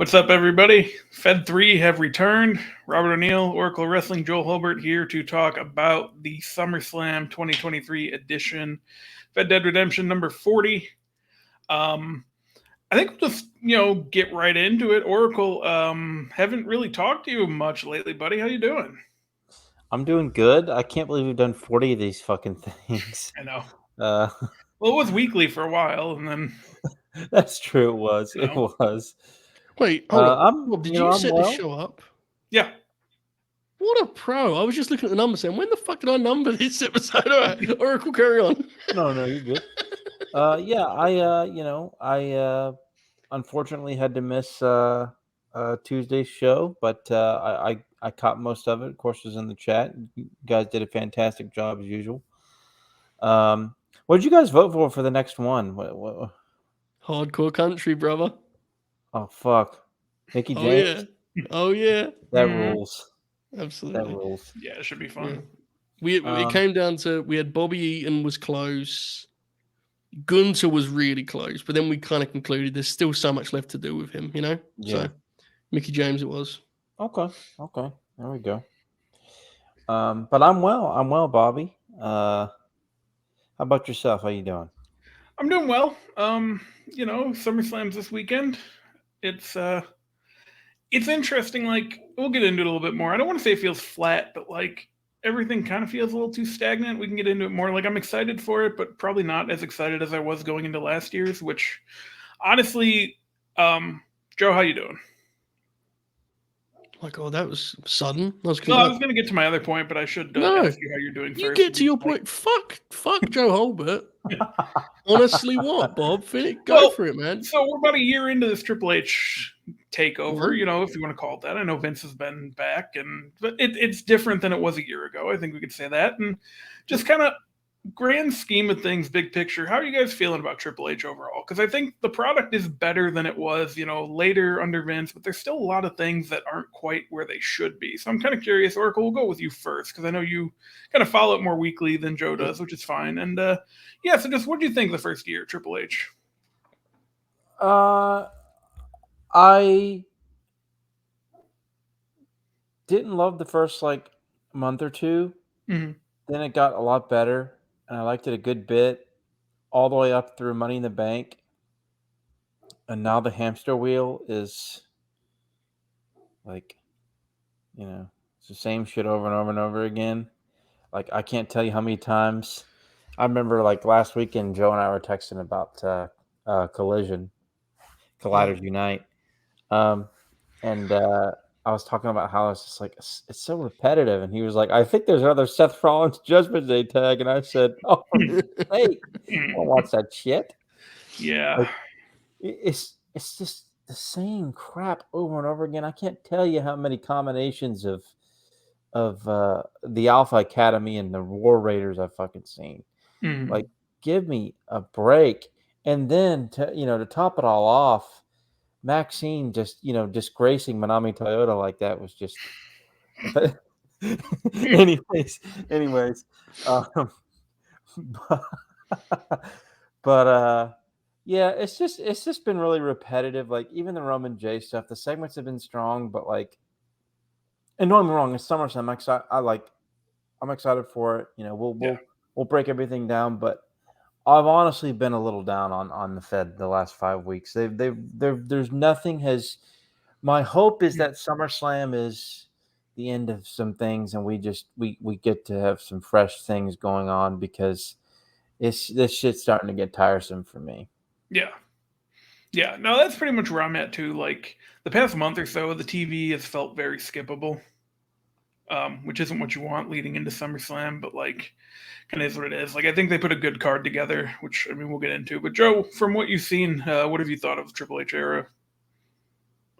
What's up, everybody? Fed 3 have returned. Robert O'Neill, Oracle Wrestling, Joel Holbert here to talk about the SummerSlam 2023 edition. Fed Dead Redemption number 40. I think we'll just, get right into it. Oracle, haven't really talked to you much lately, buddy. How you doing? I'm doing good. I can't believe we've done 40 of these fucking things. I know. Uh, Well, it was weekly for a while, and then... That's true, it was. It was. Wait, hold on. I'm, Did you set well. the show up? Yeah. What a pro. I was just looking at the numbers saying, when the fuck did I number this episode? All right, Oracle, carry on. No, you're good. I unfortunately had to miss Tuesday's show, but I caught most of it. Of course, it was in the chat. You guys did a fantastic job as usual. What did you guys vote for the next one? What? Hardcore country, brother. Oh, fuck. Mickey James? Oh, yeah. That rules. Absolutely. That rules. Yeah, it should be fun. Yeah. It came down to, we had Bobby Eaton was close. Gunter was really close, but then we kind of concluded there's still so much left to do with him, Yeah. So, Mickey James it was. Okay. There we go. But I'm well, Bobby. How about yourself? How you doing? I'm doing well. SummerSlam's this weekend. It's interesting. Like, we'll get into it a little bit more. I don't want to say it feels flat, but like everything kind of feels a little too stagnant. We can get into it more. Like, I'm excited for it, but probably not as excited as I was going into last year's. Which, honestly, Joe, how you doing? Like, oh, that was sudden. I was going to get to my other point, but I should ask you how you're doing first. You get to your point. Fuck Joe Holbert. Honestly, what, Bob? Go for it, man. So we're about a year into this Triple H takeover, if you want to call it that. I know Vince has been back, but it's different than it was a year ago. I think we could say that. And just kind of grand scheme of things, big picture, how are you guys feeling about Triple H overall? Because I think the product is better than it was, later under Vince, but there's still a lot of things that aren't quite where they should be. So I'm kind of curious, Oracle, we'll go with you first, because I know you kind of follow it more weekly than Joe does, which is fine. And so just what do you think the first year, Triple H? I didn't love the first month or two. Mm-hmm. Then it got a lot better. And I liked it a good bit, all the way up through Money in the Bank. And now the hamster wheel is it's the same shit over and over and over again. Like, I can't tell you how many times. I remember last weekend, Joe and I were texting about Colliders Unite. And I was talking about how it's just it's so repetitive, and he was like, "I think there's another Seth Rollins Judgment Day tag," and I said, "Oh, hey, I don't watch that shit." Yeah, it's just the same crap over and over again. I can't tell you how many combinations of the Alpha Academy and the War Raiders I've fucking seen. Mm-hmm. Give me a break. And then to top it all off, Maxine just, disgracing Manami Toyota like that was just. anyways. Yeah, it's just been really repetitive. Like, even the Roman J stuff, the segments have been strong, but and don't get me wrong, it's SummerSlam. I'm excited for it. We'll break everything down, but I've honestly been a little down on the Fed the last 5 weeks. There's nothing has. My hope is that SummerSlam is the end of some things, and we get to have some fresh things going on, because this shit's starting to get tiresome for me. Yeah. No, that's pretty much where I'm at too. Like, the past month or so, the TV has felt very skippable, which isn't what you want leading into SummerSlam, but kind of is what it is. I think they put a good card together, which, we'll get into. But Joe, from what you've seen, what have you thought of the Triple H era?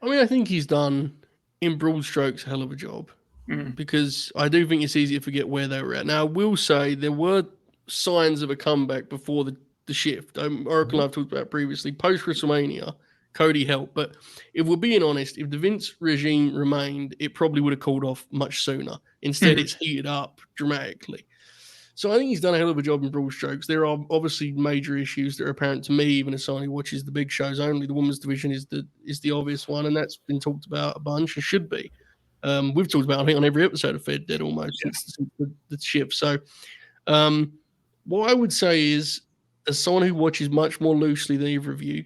I think he's done, in broad strokes, a hell of a job. Mm-hmm. Because I do think it's easy to forget where they were at. Now, I will say there were signs of a comeback before the shift. Oracle and I've talked about previously. Post-WrestleMania, Cody helped. But if we're being honest, if the Vince regime remained, it probably would have called off much sooner. Instead, it's heated up dramatically. So I think he's done a hell of a job in broad strokes. There are obviously major issues that are apparent to me, even as someone who watches the big shows only. The women's division is the obvious one, and that's been talked about a bunch and should be. We've talked about, I think, on every episode of Fed Dead almost since the shift. So what I would say is, as someone who watches much more loosely than either of you,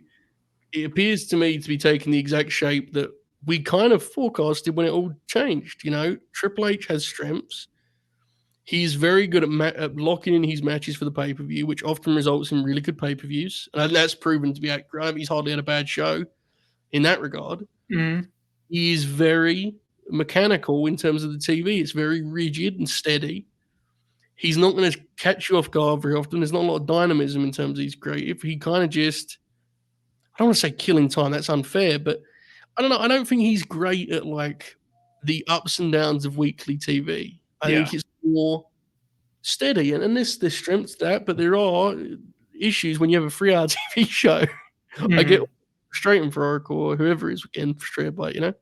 it appears to me to be taking the exact shape that we kind of forecasted when it all changed. Triple H has strengths. He's very good at locking in his matches for the pay-per-view, which often results in really good pay-per-views. And that's proven to be accurate. He's hardly had a bad show in that regard. Mm-hmm. He is very mechanical in terms of the TV. It's very rigid and steady. He's not going to catch you off guard very often. There's not a lot of dynamism in terms of his creative. He kind of just, I don't want to say killing time. That's unfair, but I don't know. I don't think he's great at like the ups and downs of weekly TV. I think it's more steady, and there's strength to that, but there are issues when you have a 3-hour TV show. I get frustrating for Oracle or whoever is getting frustrated by it,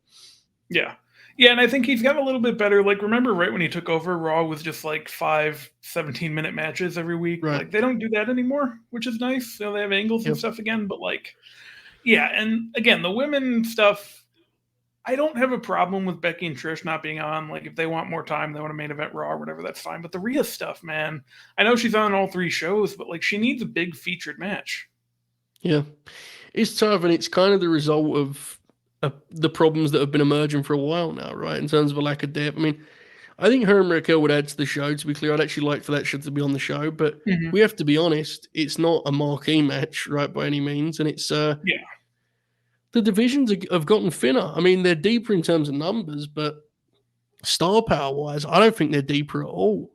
Yeah. Yeah, and I think he's gotten a little bit better. Like, remember right when he took over, Raw was just like 5 17-minute matches every week. Right. Like, they don't do that anymore, which is nice. They have angles and stuff again, but like, yeah, and again, the women stuff, I don't have a problem with Becky and Trish not being on. Like, if they want more time, they want a main event Raw or whatever, that's fine. But the Rhea stuff, man, I know she's on all 3 shows, but like, she needs a big featured match. Yeah, it's tough, and it's kind of the result of the problems that have been emerging for a while now, right? In terms of a lack of depth. I mean, I think her and Raquel would add to the show. To be clear, I'd actually like for that shit to be on the show, but we have to be honest, it's not a marquee match, right, by any means, and it's the divisions have gotten thinner. I mean, they're deeper in terms of numbers, but star power wise, I don't think they're deeper at all.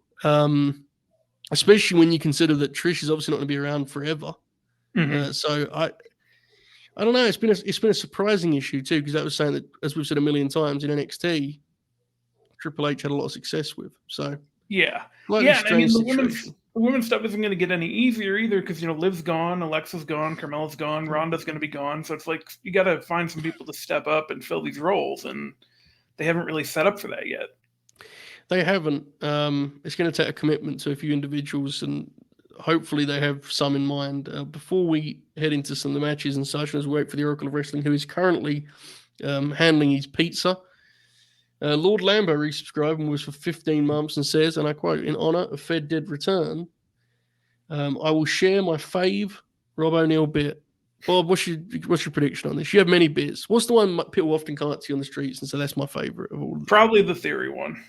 Especially when you consider that Trish is obviously not going to be around forever. So I don't know. It's been a surprising issue too, because that was saying that, as we've said a million times, in NXT, Triple H had a lot of success with. So strange situation. The women's stuff isn't going to get any easier either, because Liv's gone, Alexa's gone, Carmella's gone, Ronda's going to be gone. So it's like you got to find some people to step up and fill these roles, and they haven't really set up for that yet. They haven't. It's going to take a commitment to a few individuals, and hopefully they have some in mind. Before we head into some of the matches and such, as we wait for the Oracle of Wrestling, who is currently handling his pizza, Lord Lambo resubscribed and was for 15 months and says, and I quote, "In honor of Fed Dead return, I will share my fave Rob O'Neill bit." Bob, what's your prediction on this? You have many bits. What's the one people often come up to you on the streets and say that's my favorite of all of them? Probably the Theory one.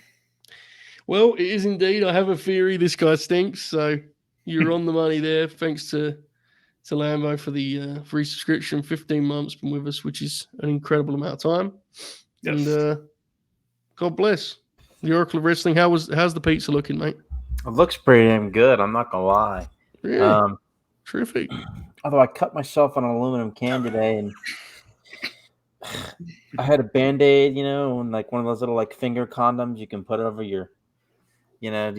Well, it is indeed. I have a theory. This guy stinks. So you're on the money there. Thanks to Lambo for the resubscription. 15 months been with us, which is an incredible amount of time. Yes. And God bless the Oracle of Wrestling. How's the pizza looking, mate? It looks pretty damn good. I'm not gonna lie. Yeah, terrific. Although I cut myself on an aluminum can today, and I had a Band-Aid, and like one of those little like finger condoms you can put over your, to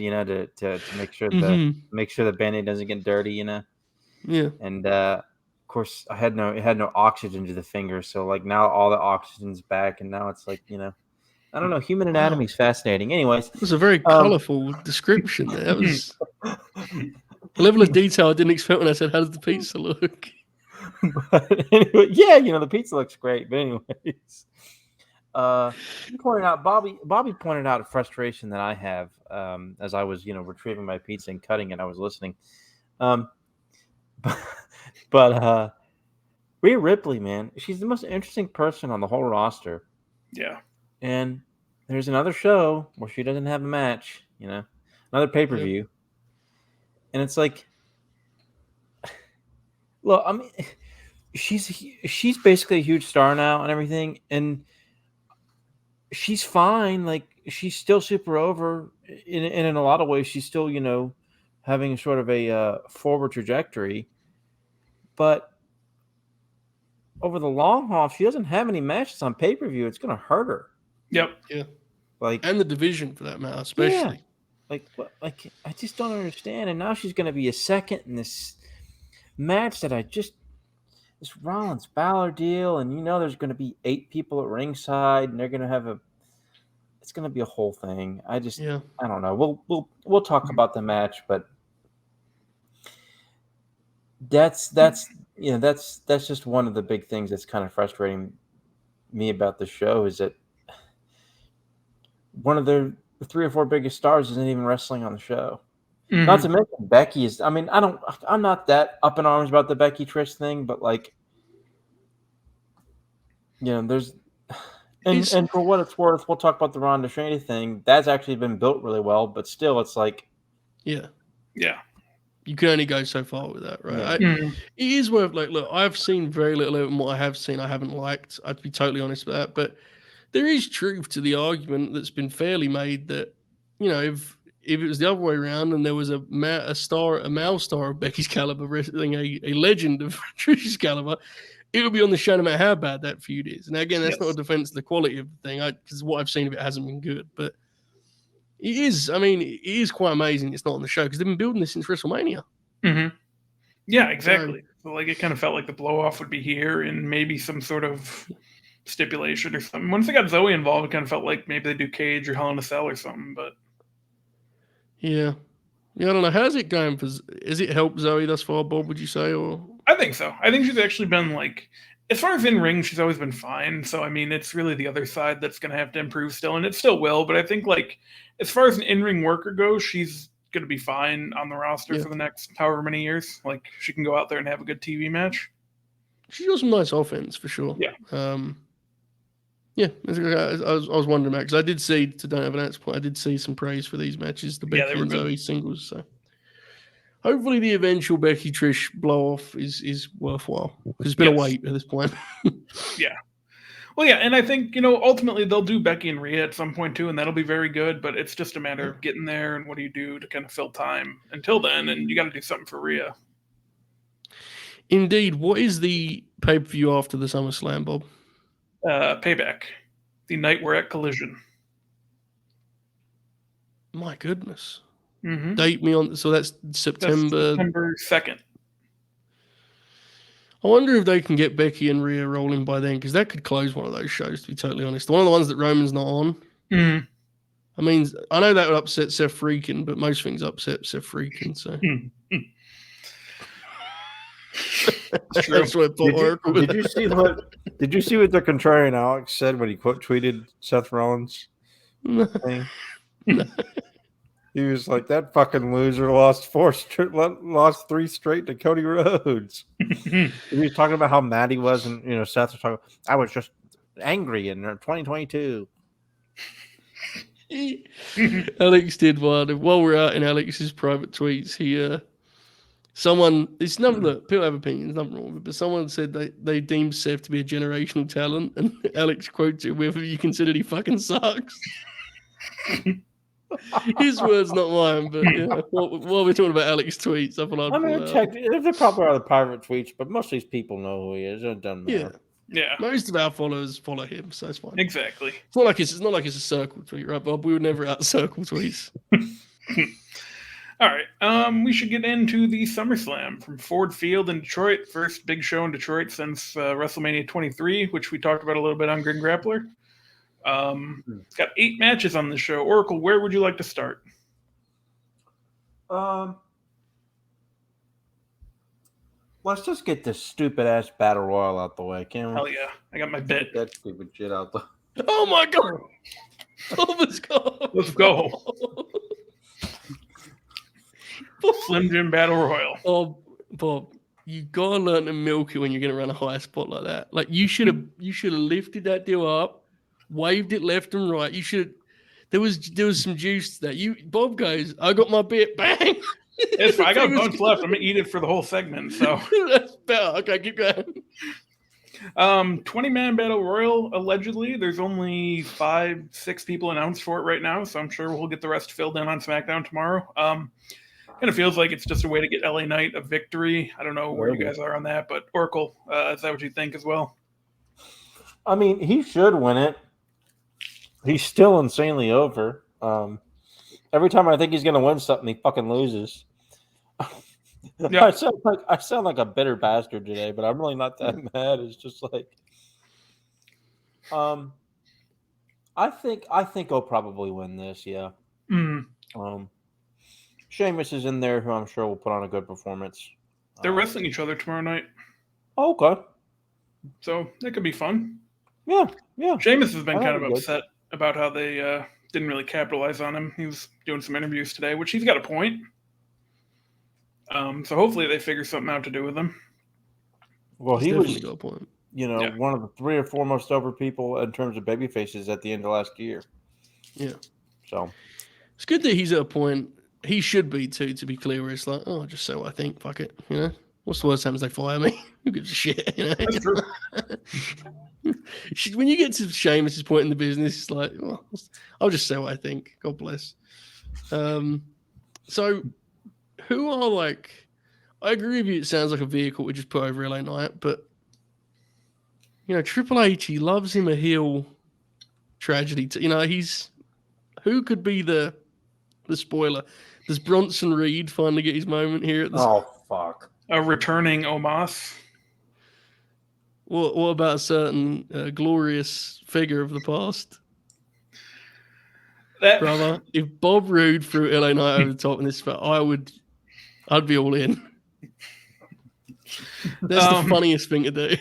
make sure the Band-Aid doesn't get dirty, Yeah. And of course, it had no oxygen to the finger, so like now all the oxygen's back, and now it's like I don't know. Human anatomy is fascinating. Anyways, it was a very colorful description there. That was a level of detail I didn't expect when I said, "How does the pizza look?" But anyway, yeah, the pizza looks great. But anyways, Bobby pointed out a frustration that I have as I was, retrieving my pizza and cutting it. I was listening, but Rhea Ripley, man, she's the most interesting person on the whole roster. Yeah, and there's another show where she doesn't have a match, another pay-per-view, and it's like, look, I mean, she's basically a huge star now and everything, and she's fine. Like, she's still super over, in a lot of ways. She's still, having sort of a forward trajectory, but over the long haul, if she doesn't have any matches on pay-per-view, it's going to hurt her. Yep. Yeah. Like, and the division for that matter, especially. Yeah. Like I just don't understand. And now she's going to be a second in this match that this Rollins Balor deal, and there's going to be 8 people at ringside, and they're going to have it's going to be a whole thing. I don't know. We'll talk about the match, but that's just one of the big things that's kind of frustrating me about the show is that one of the 3 or 4 biggest stars isn't even wrestling on the show. Mhm. Not to mention Becky is. I mean, I'm not that up in arms about the Becky Trish thing, but like, there's and for what it's worth, we'll talk about the Ronda Shayna thing. That's actually been built really well, but still, it's like, Yeah. You can only go so far with that, right? Yeah. It is worth look, I've seen very little of what I have seen. I haven't liked. I'd be totally honest with that, but there is truth to the argument that's been fairly made that if it was the other way around and there was a male star of Becky's caliber wrestling a legend of Trish's caliber, it would be on the show no matter how bad that feud is. And again, that's not a defense of the quality of the thing, because what I've seen of it hasn't been good, but. It is. I mean, it is quite amazing it's not on the show because they've been building this since WrestleMania. Mm-hmm. Yeah, exactly. So, like, it kind of felt like the blow-off would be here and maybe some sort of stipulation or something. Once they got Zoe involved, it kind of felt like maybe they do Cage or Hell in a Cell or something. But yeah, I don't know. How's it going? Has it helped Zoe thus far, Bob? Would you say? Or I think so. I think she's actually been like. As far as in ring, she's always been fine. So, I mean, it's really the other side that's going to have to improve still, and it still will. But I think, like, as far as an in-ring worker goes, she's going to be fine on the roster for the next however many years. Like, she can go out there and have a good TV match. She's got some nice offense for sure. Yeah. I was wondering that because I did see, to don't have an answer point, I did see some praise for these matches, the Becky and Zoe singles. So hopefully the eventual Becky Trish blow off is worthwhile. It's been a wait at this point. Yeah. Well, yeah, and I think, ultimately they'll do Becky and Rhea at some point too, and that'll be very good, but it's just a matter of getting there and what do you do to kind of fill time until then, and you got to do something for Rhea. Indeed. What is the pay-per-view after the SummerSlam, Bob? Payback. The night we're at Collision. My goodness. Mm-hmm. Date me on, so that's September 2nd. I wonder if they can get Becky and Rhea rolling by then, because that could close one of those shows, to be totally honest. One of the ones that Roman's not on. Mm-hmm. I mean, I know that would upset Seth Freakin', but most things upset Seth Freakin', so. That's what did you see what the contrarian Alex said when he tweeted Seth Rollins thing? He was like, that fucking loser lost 3 straight to Cody Rhodes. He was talking about how mad he was, and Seth was talking, I was just angry in 2022. Alex did one. While we're out in Alex's private tweets, people have opinions, nothing wrong with it, but someone said they deemed Seth to be a generational talent, and Alex quotes it with, you consider he fucking sucks. His words, not mine, but while we're talking about Alex tweets, I thought I'd check. They're probably other private tweets, but most of these people know who he is. It doesn't matter. Yeah. Most of our followers follow him, so it's fine. Exactly. It's not like it's a circle tweet, right, Bob? We would never out circle tweets. All right. We should get into the SummerSlam from Ford Field in Detroit. First big show in Detroit since WrestleMania 23, which we talked about a little bit on Grin Grappler. It's got 8 matches on the show. Oracle, where would you like to start? Let's just get this stupid ass battle royal out the way, can we? Hell yeah. I got my bit. Get that stupid shit out the Oh my god! Oh, let's go. Let's go. Slim Jim Battle Royal. Oh, Bob, you gotta learn to milk it when you're gonna run a high spot like that. Like you should have lifted that deal up, waved it left and right. You should. There was some juice to that. Bob goes, I got my bit. Bang. It's fine. I got a bunch left. I'm gonna eat it for the whole segment. So that's better. Okay, keep going. 20-man battle royal. Allegedly, there's only 5-6 people announced for it right now, so I'm sure we'll get the rest filled in on SmackDown tomorrow. Kind of feels like it's just a way to get LA Knight a victory. I don't know where you guys are on that, but Oracle, is that what you think as well? I mean, he should win it. He's still insanely over. Every time I think he's going to win something, he fucking loses. Yeah. I sound like a bitter bastard today, but I'm really not that mad. It's just like, I think he'll probably win this. Yeah. Mm. Sheamus is in there, who I'm sure will put on a good performance. They're wrestling each other tomorrow night, Okay. so that could be fun. Yeah. Sheamus has been Oh, kind of good. upset about how they didn't really capitalize on him. He was doing some interviews today, which he's got a point. So hopefully they figure something out to do with him. Well, He's he definitely was, got a point. one of the 3 or 4 most over people in terms of baby faces at the end of last year. Yeah. So It's good that he's at a point. He should be too, to be clear, where it's like, oh, just say what I think. Fuck it. You know? What's the worst happens? They fire me. Who gives a shit? You know? That's true. When you get to Sheamus' point in the business, it's like, well, I'll just say what I think. God bless. So who are like, I agree with you, it sounds like a vehicle we just put over LA Knight, but Triple H, he loves him a heel tragedy. Who could be the spoiler? Does Bronson Reed finally get his moment here at the oh fuck. A returning Omos. What about a certain glorious figure of the past? Brother, if Bob Roode threw LA Knight over the top in this fight, I'd be all in. That's the funniest thing to do.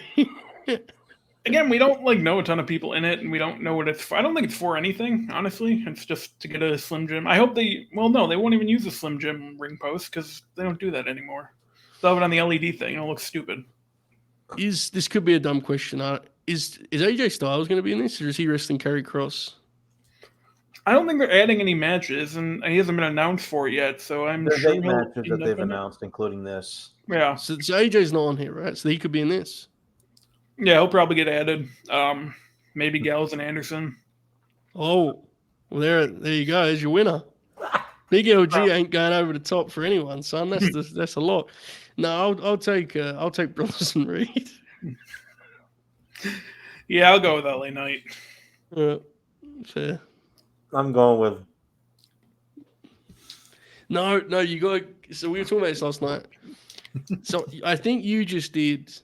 Again, we don't know a ton of people in it, and we don't know what it's for. I don't think it's for anything, honestly. It's just to get a Slim Jim. I hope they won't even use a Slim Jim ring post because they don't do that anymore. They'll have it on the LED thing. It'll look stupid. This could be a dumb question. Is AJ Styles going to be in this, or is he wrestling Karrion Kross? I don't think they're adding any matches, and he hasn't been announced for it yet. So There's sure 8 matches that they've announced, including this. Yeah. So AJ's not on here, right? So he could be in this. Yeah, he'll probably get added. Maybe Gallows and Anderson. Oh, well, there you go. There's your winner. Big LG ain't going over the top for anyone, son. That's a lot. No, I'll take Bronson Reed. Yeah, I'll go with LA Knight. Fair. I'm going with. No, you got. So we were talking about this last night. So I think you just did.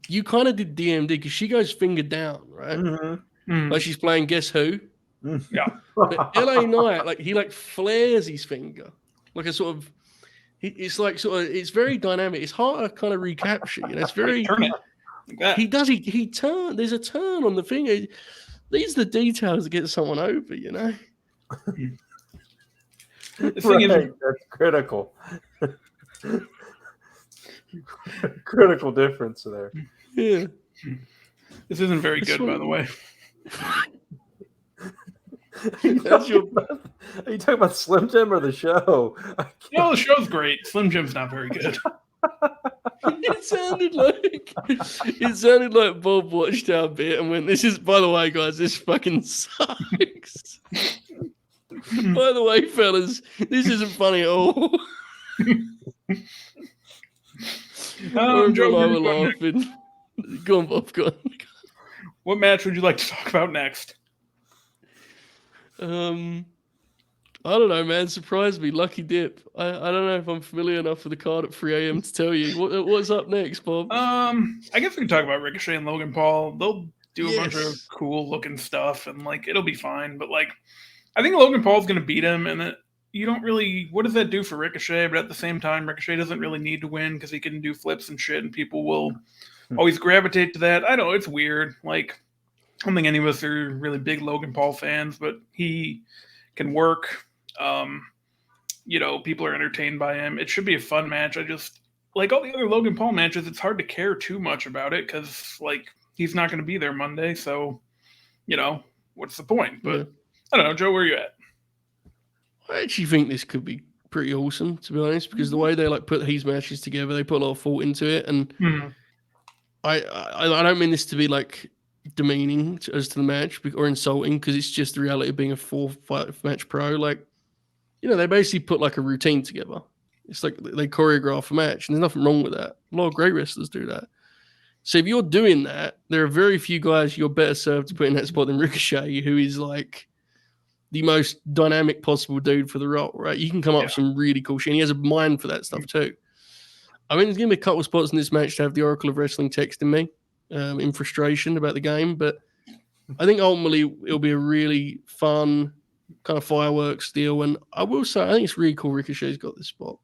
You kind of did DMD because she goes finger down, right? Mm-hmm. Like she's playing Guess Who. Yeah. But LA Knight, he flares his finger, like a sort of. It's like it's very dynamic. It's hard to kind of recapture. It's very. Turn it. Like that. He does. He turn. There's a turn on the finger. These are the details that get someone over. The thing Right, is, that's critical. Critical difference there. Yeah. this isn't very good, by the way. Are you talking about Slim Jim or the show? The show's great. Slim Jim's not very good. It sounded like Bob watched our bit and went, "This is, by the way, guys, this fucking sucks." By the way, fellas, this isn't funny at all. Joe, we're laughing. Go on, Bob. Go on. What match would you like to talk about next? I don't know, man. Surprise me. Lucky dip. I don't know if I'm familiar enough with the card at 3 a.m. to tell you. What's up next, Bob? I guess we can talk about Ricochet and Logan Paul. They'll do a bunch of cool looking stuff, and it'll be fine. But I think Logan Paul's going to beat him, and you don't really. What does that do for Ricochet? But at the same time, Ricochet doesn't really need to win because he can do flips and shit, and people will always gravitate to that. I don't know. It's weird. I don't think any of us are really big Logan Paul fans, but he can work. People are entertained by him. It should be a fun match. I just like all the other Logan Paul matches. It's hard to care too much about it because he's not going to be there Monday. So, what's the point? But I don't know, Joe. Where are you at? I actually think this could be pretty awesome, to be honest, because the way they put these matches together, they put a lot of thought into it, and I don't mean this to be demeaning as to the match or insulting, because it's just the reality of being a 4-5 match pro. They basically put a routine together. It's they choreograph a match, and there's nothing wrong with that. A lot of great wrestlers do that. So if you're doing that, there are very few guys you're better served to put in that spot than Ricochet, who is the most dynamic possible dude for the role, right? You can come up with some really cool shit, and he has a mind for that stuff too. I mean, there's going to be a couple of spots in this match to have the Oracle of Wrestling texting me in frustration about the game, but I think ultimately it'll be a really fun kind of fireworks deal. And I will say, I think it's really cool Ricochet's got this spot.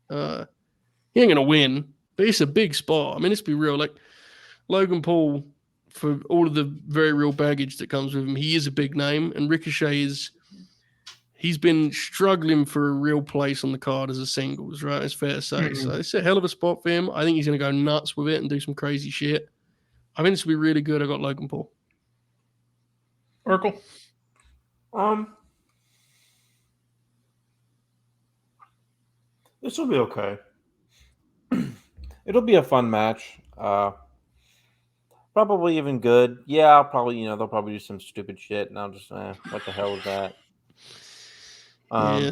He ain't going to win, but it's a big spot. I mean, let's be real. Like, Logan Paul, for all of the very real baggage that comes with him, he is a big name. And Ricochet he's been struggling for a real place on the card as a singles, right? It's fair to say. So it's a hell of a spot for him. I think he's going to go nuts with it and do some crazy shit. I think this will be really good. I got Logan Paul. Oracle. This will be okay. It'll be a fun match. Probably even good. Yeah, I'll probably, they'll probably do some stupid shit, and I'll just, what the hell is that? Yeah.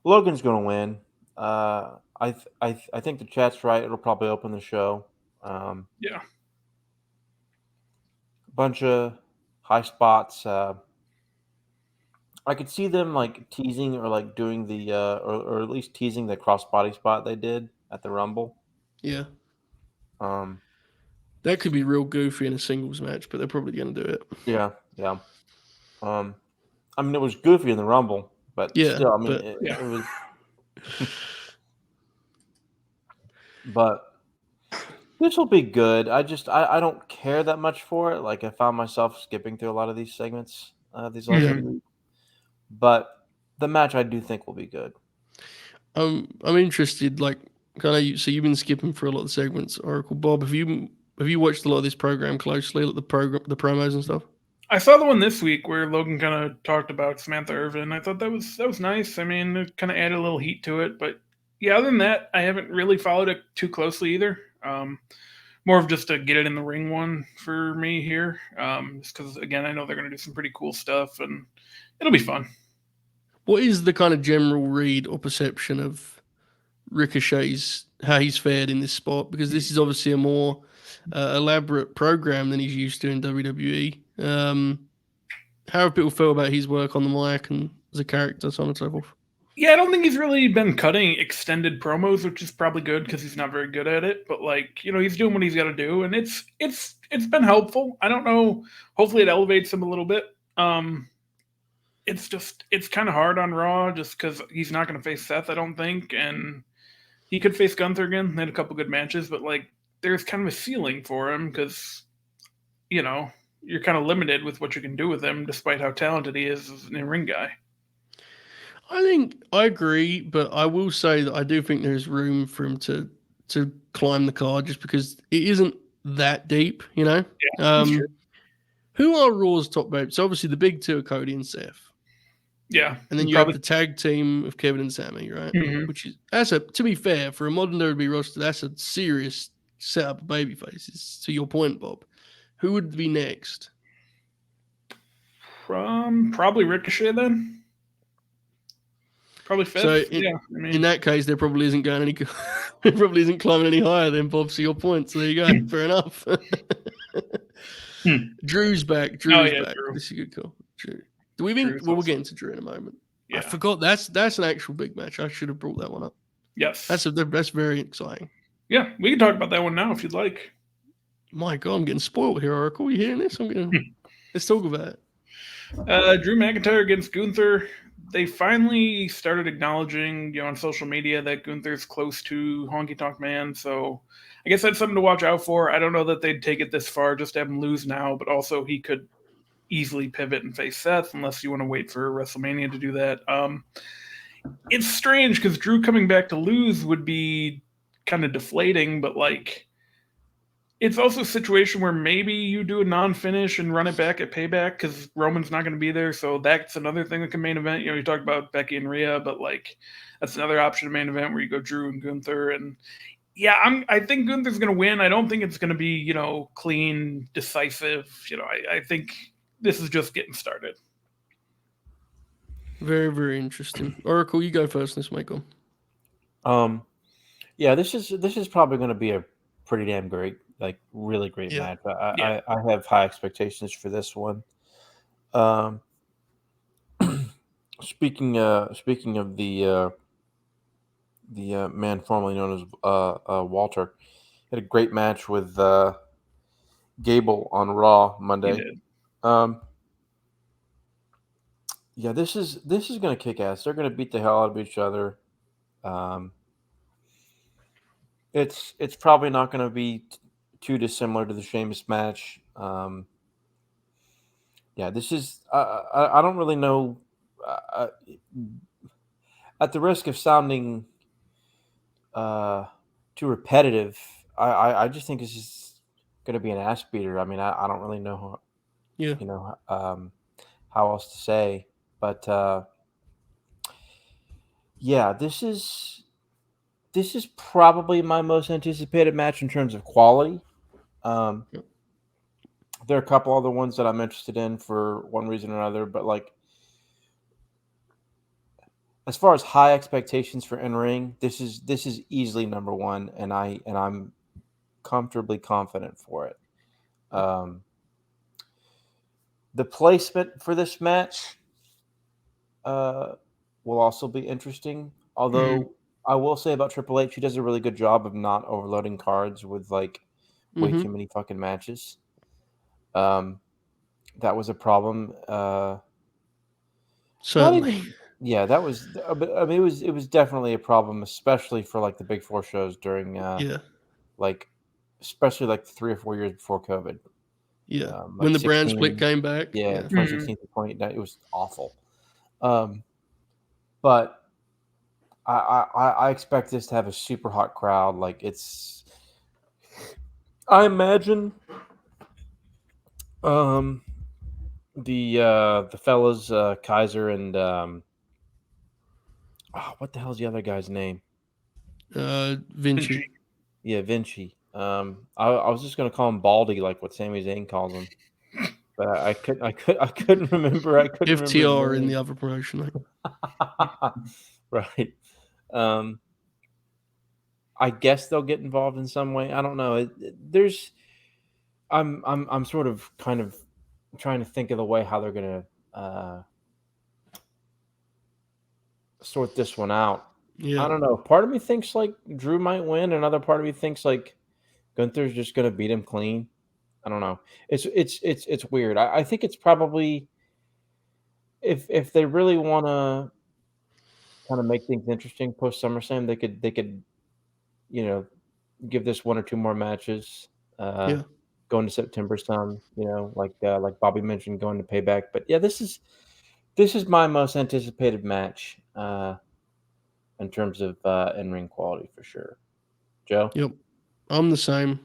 Logan's gonna win. I think the chat's right. It'll probably open the show. Yeah. Bunch of high spots. I could see them like teasing or like doing the or at least teasing the crossbody spot they did at the Rumble. Yeah. That could be real goofy in a singles match, but they're probably going to do it. Yeah. I mean, it was goofy in the Rumble, but still, I mean, it was. But this will be good. I don't care that much for it. Like, I found myself skipping through a lot of these segments these last few weeks. But the match I do think will be good. I'm interested. Like, so you've been skipping for a lot of segments, Oracle. Bob, have you watched a lot of this program closely, like the promos and stuff? I saw the one this week where Logan kind of talked about Samantha Irvin. I thought that was nice. I mean, it kind of added a little heat to it. But yeah, other than that, I haven't really followed it too closely either. More of just a get it in the ring one for me here. Just because, again, I know they're going to do some pretty cool stuff, and it'll be fun. What is the kind of general read or perception of Ricochet's, how he's fared in this spot? Because this is obviously a more elaborate program than he's used to in WWE. How have people feel about his work on the mic and as a character, so on and so forth? Yeah, I don't think he's really been cutting extended promos, which is probably good because he's not very good at it. But he's doing what he's got to do, and it's been helpful. I don't know. Hopefully, it elevates him a little bit. It's kind of hard on Raw just because he's not going to face Seth, I don't think, and he could face Gunther again. They had a couple good matches, but there's kind of a ceiling for him because you're kind of limited with what you can do with him, despite how talented he is as an in-ring guy. I agree, but I will say that I do think there's room for him to climb the card just because it isn't that deep, Yeah, that's true. Who are Raw's top babes? So obviously the big two are Cody and Seth. Yeah. And then you have the tag team of Kevin and Sammy, right? Mm-hmm. Which is, to be fair, for a modern WWE roster, that's a serious setup of baby faces. To your point, Bob. Who would be next? Probably Ricochet then. Probably fifth. So in that case, there probably isn't going any. It probably isn't climbing any higher than Bob. So your point. So there you go. Fair enough. Drew's back. Drew's back. Drew. This is a good call. Drew. Do we think? Well, we'll get into Drew in a moment. Yeah. I forgot that's an actual big match. I should have brought that one up. Yes. That's very exciting. Yeah, we can talk about that one now if you'd like. My God, I'm getting spoiled here, Oracle. You hearing this? Let's talk about it. Drew McIntyre against Gunther. They finally started acknowledging, on social media that Gunther's close to Honky Tonk Man. So I guess that's something to watch out for. I don't know that they'd take it this far just to have him lose now, but also he could easily pivot and face Seth unless you want to wait for WrestleMania to do that. It's strange because Drew coming back to lose would be kind of deflating, but it's also a situation where maybe you do a non-finish and run it back at Payback because Roman's not going to be there. So that's another thing that can main event. You talked about Becky and Rhea, but that's another option to main event where you go Drew and Gunther. And yeah, I think Gunther's going to win. I don't think it's going to be, clean, decisive. I think this is just getting started. Very, very interesting. Oracle, you go first, Michael. Yeah, this is probably going to be a pretty damn great, really great match. I have high expectations for this one. Speaking of the man formerly known as Walter, had a great match with Gable on Raw He Monday. did. Yeah, this is going to kick ass. They're going to beat the hell out of each other. It's probably not going to be too dissimilar to the Sheamus match. Yeah, this is. I don't really know. At the risk of sounding too repetitive, I just think this is going to be an ass beater. I mean, I don't really know, Yeah. how else to say, but yeah, this is probably my most anticipated match in terms of quality. Yep. There are a couple other ones that I'm interested in for one reason or another, but like as far as high expectations for in ring, this is easily number one, and I'm comfortably confident for it. The placement for this match will also be interesting. Although I will say about Triple H, he does a really good job of not overloading cards with like way too many fucking matches. That was a problem. Certainly. Yeah, that was. But I mean, it was definitely a problem, especially for like the big four shows during Yeah. like especially like 3 or 4 years before COVID. Yeah. Like When the brand 16, split came back. yeah, Yeah. 2016 to 20, it was awful. But I expect this to have a super hot crowd. Like I imagine the fellas Kaiser and what the hell is the other guy's name? Vinci. Yeah, Vinci. I was just gonna call him Baldy, like what Sami Zayn calls him, but I couldn't remember. I couldn't remember his FTR in name. the other promotion. Right. I guess they'll get involved in some way. I don't know. I'm sort of kind of trying to think of the way how they're gonna sort this one out. Yeah. I don't know. Part of me thinks like Drew might win. Another part of me thinks like Gunther's just gonna beat him clean. I don't know. It's weird. I think it's probably if they really want to kind of make things interesting post SummerSlam, they could give this 1 or 2 more matches. Yeah. Going to September some, like Bobby mentioned, going to Payback. But yeah, this is my most anticipated match in terms of in ring quality for sure. Joe? Yep. I'm the same.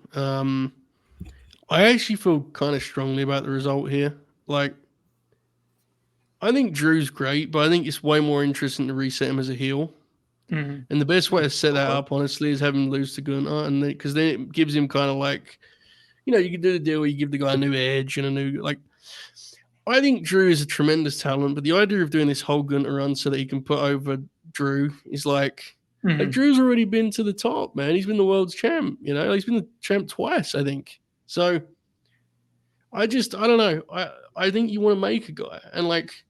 I actually feel kind of strongly about the result here. Like, I think Drew's great, but I think it's way more interesting to reset him as a heel. Mhm. And the best way to set that Okay. up, honestly, is have him lose to Gunter, and because then it gives him kind of like, you can do the deal where you give the guy a new edge and a new like. I think Drew is a tremendous talent, but the idea of doing this whole Gunter run so that he can put over Drew is like Mhm. Drew's already been to the top, man. He's been the world's champ. He's been the champ twice, I think. So I don't know. I think you want to make a guy, and like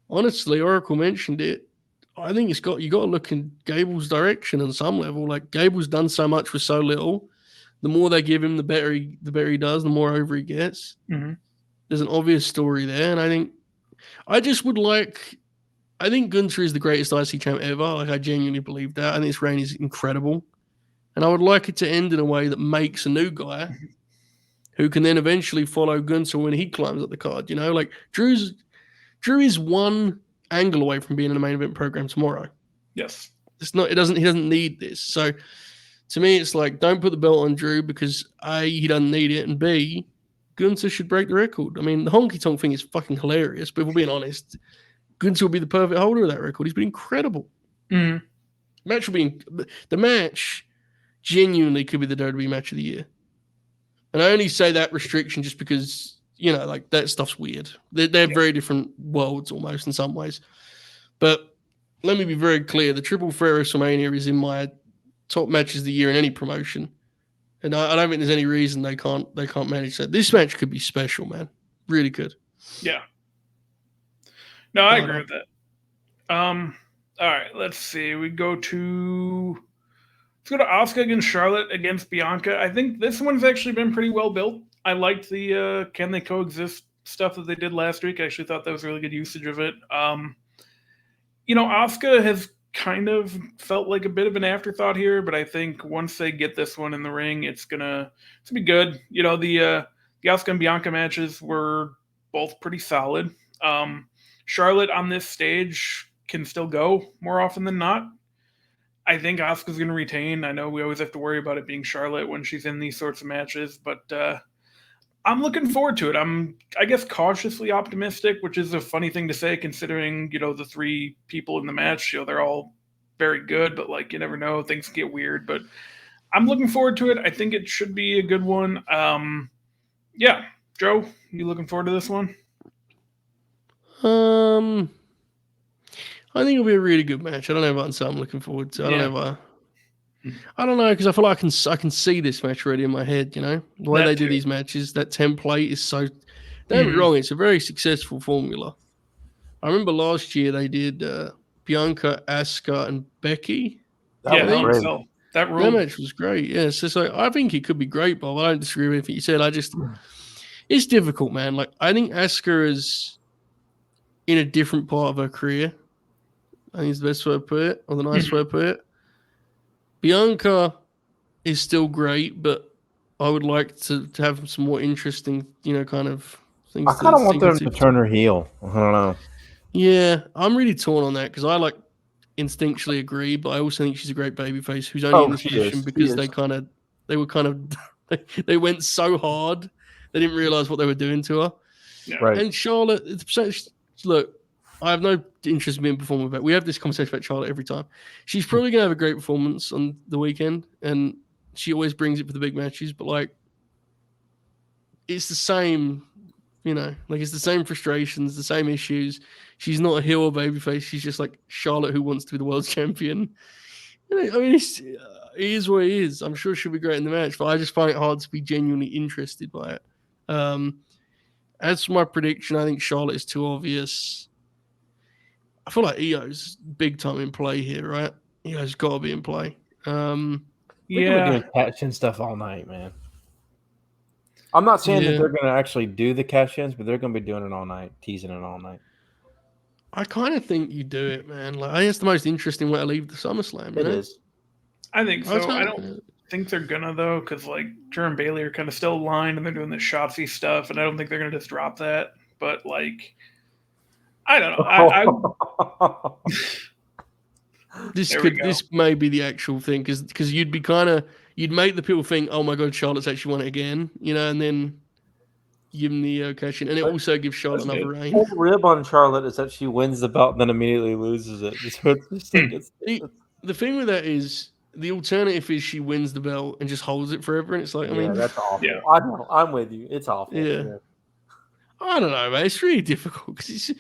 honestly, Oracle mentioned it. I think you got to look in Gable's direction on some level. Like Gable's done so much with so little. The more they give him, the better he does. The more over he gets. Mhm. There's an obvious story there, and I think I think Gunther is the greatest IC champ ever. Like I genuinely believe that. I think this reign is incredible, and I would like it to end in a way that makes a new guy who can then eventually follow Gunther when he climbs up the card. Like Drew is one angle away from being in the main event program tomorrow. Yes. It's not. He doesn't need this. So to me, it's like don't put the belt on Drew because A, he doesn't need it, and B, Gunther should break the record. I mean, the honky tonk thing is fucking hilarious, but if we're being honest, Gunther will be the perfect holder of that record. He's been incredible. Mhm. The match genuinely could be the WWE match of the year. And I only say that restriction just because, like that stuff's weird. They're very different worlds almost in some ways. But let me be very clear. The Triple Threat WrestleMania is in my top matches of the year in any promotion. And I don't think there's any reason they can't manage that. This match could be special, man. Really good. Yeah. No, I agree with that. All right, let's see. We go to Let's go to Asuka against Charlotte against Bianca. I think this one's actually been pretty well built. I liked the can they coexist stuff that they did last week. I actually thought that was really good usage of it. Asuka has kind of felt like a bit of an afterthought here, but I think once they get this one in the ring, it's gonna be good. The Asuka and Bianca matches were both pretty solid. Charlotte on this stage can still go more often than not. I think Asuka's going to retain. I know we always have to worry about it being Charlotte when she's in these sorts of matches, but I'm looking forward to it. I'm, I guess, cautiously optimistic, which is a funny thing to say considering, the three people in the match, they're all very good, but you never know, things get weird, but I'm looking forward to it. I think it should be a good one. Yeah, Joe, you looking forward to this one? I think it'll be a really good match. I don't know about so I'm looking forward to. I don't know because I feel like I can see this match already in my head. The way they do these matches, that template is so. Don't get me wrong, it's a very successful formula. I remember last year they did Bianca, Asuka, and Becky. That match was great. Yeah, so I think it could be great, Bob. I don't disagree with anything you said. It's difficult, man. I think Asuka is in a different part of her career. I think it's the best way to put it, or the nice way to put it. Bianca is still great, but I would like to have some more interesting, kind of things. I kind of want them to turn her heel. I don't know. Yeah, I'm really torn on that because I instinctually agree, but I also think she's a great babyface who's only in this position because they went so hard they didn't realize what they were doing to her. Yeah. Right. And Charlotte, look, I have no interest in being performing about. We have this conversation about Charlotte every time. She's probably going to have a great performance on the weekend, and she always brings it for the big matches. But it's the same, it's the same frustrations, the same issues. She's not a heel or babyface. She's just like Charlotte who wants to be the world champion. It is what it is. I'm sure she'll be great in the match, but I just find it hard to be genuinely interested by it. As for my prediction, I think Charlotte is too obvious. I feel like Io's big time in play here, right? Io's got to be in play. We're doing cash-in stuff all night, man. I'm not saying that they're going to actually do the cash-ins, but they're going to be doing it all night, teasing it all night. I kind of think you do it, man. I think it's the most interesting way to leave the SummerSlam. It is. I think so. I don't think they're gonna though, because Drew and Bailey are kind of still aligned and they're doing this Shotzi stuff, and I don't think they're gonna just drop that. But I don't know. This may be the actual thing because you'd make the people think, oh my god, Charlotte's actually won it again, and then give them the cash in, and it also gives Charlotte another reign. The whole rib on Charlotte is that she wins the belt and then immediately loses it. The thing with that is the alternative is she wins the belt and just holds it forever, and it's that's awful. Yeah. I know, I'm with you. It's awful. Yeah. I don't know, man. It's really difficult because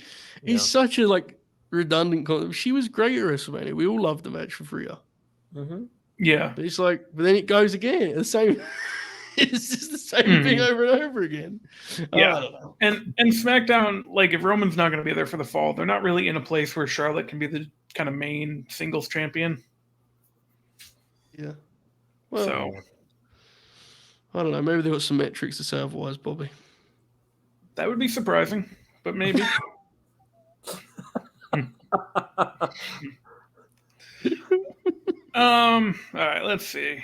he's such a redundant. She was great at WrestleMania. We all loved the match for Rhea. Mm-hmm. Yeah, but but then it goes again. The same. It's just the same thing over and over again. Yeah, I don't know. And SmackDown, if Roman's not going to be there for the fall, they're not really in a place where Charlotte can be the kind of main singles champion. Yeah. Well, I don't know. Maybe they've got some metrics to say otherwise, Bobby. That would be surprising, but maybe. All right, let's see.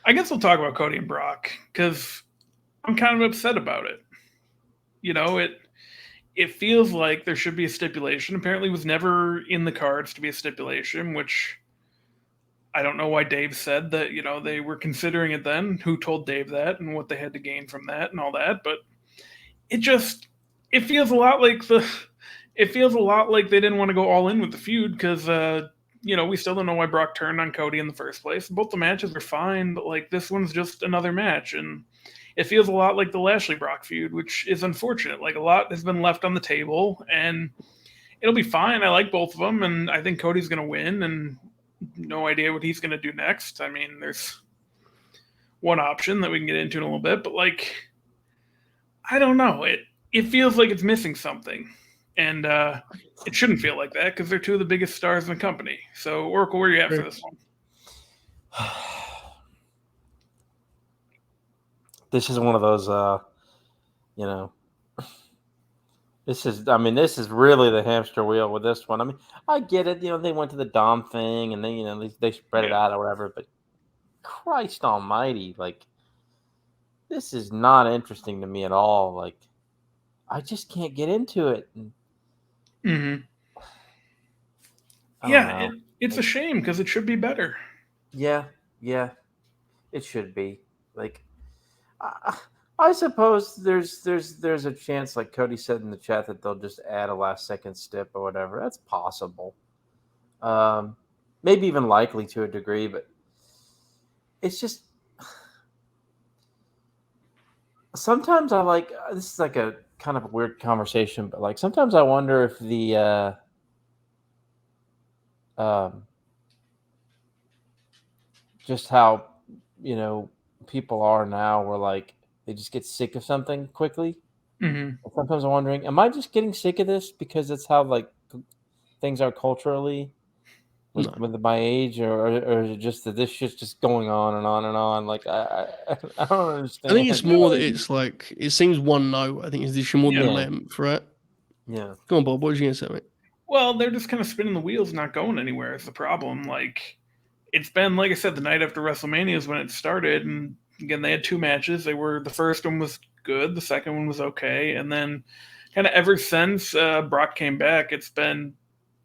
I guess we'll talk about Cody and Brock because I'm kind of upset about it. It feels like there should be a stipulation. Apparently, it was never in the cards to be a stipulation, which I don't know why Dave said that. They were considering it then. Who told Dave that and what they had to gain from that and all that? But it feels a lot like they didn't want to go all in with the feud because. We still don't know why Brock turned on Cody in the first place. Both the matches are fine, but this one's just another match. And it feels a lot like the Lashley-Brock feud, which is unfortunate. A lot has been left on the table, and it'll be fine. I like both of them, and I think Cody's going to win, and no idea what he's going to do next. I mean, there's one option that we can get into in a little bit, but I don't know. It feels like it's missing something. And it shouldn't feel like that because they're two of the biggest stars in the company. So, Oracle, where are you at for this one? This is one of those, you know, this is really the hamster wheel with this one. I mean, I get it. You know, they went to the Dom thing and then, they spread it out or whatever, but Christ almighty, like, this is not interesting to me at all. Like, I just can't get into it. Yeah, it's a shame because it should be better. Yeah, it should be. Like, I suppose there's a chance, like Cody said in the chat, that they'll just add a last second stip or whatever. That's possible. Maybe even likely to a degree, but it's just sometimes I like, this is like a kind of a weird conversation, but like sometimes I wonder if the just how, people are now, where like they just get sick of something quickly. Sometimes I'm wondering, am I just getting sick of this because it's how like things are culturally with my age, or is it just that this shit's just going on and on and on? Like, I don't understand. I think it's more that it's like, it seems one note. I think it's the more than length, right? Yeah. Go on, Bob. What was you going to say, mate? Well, they're just kind of spinning the wheels, not going anywhere. Is the problem. Like, it's been, like I said, the night after WrestleMania is when it started, and again, they had 2 matches. The first one was good, the second one was okay, and then kind of ever since Brock came back, it's been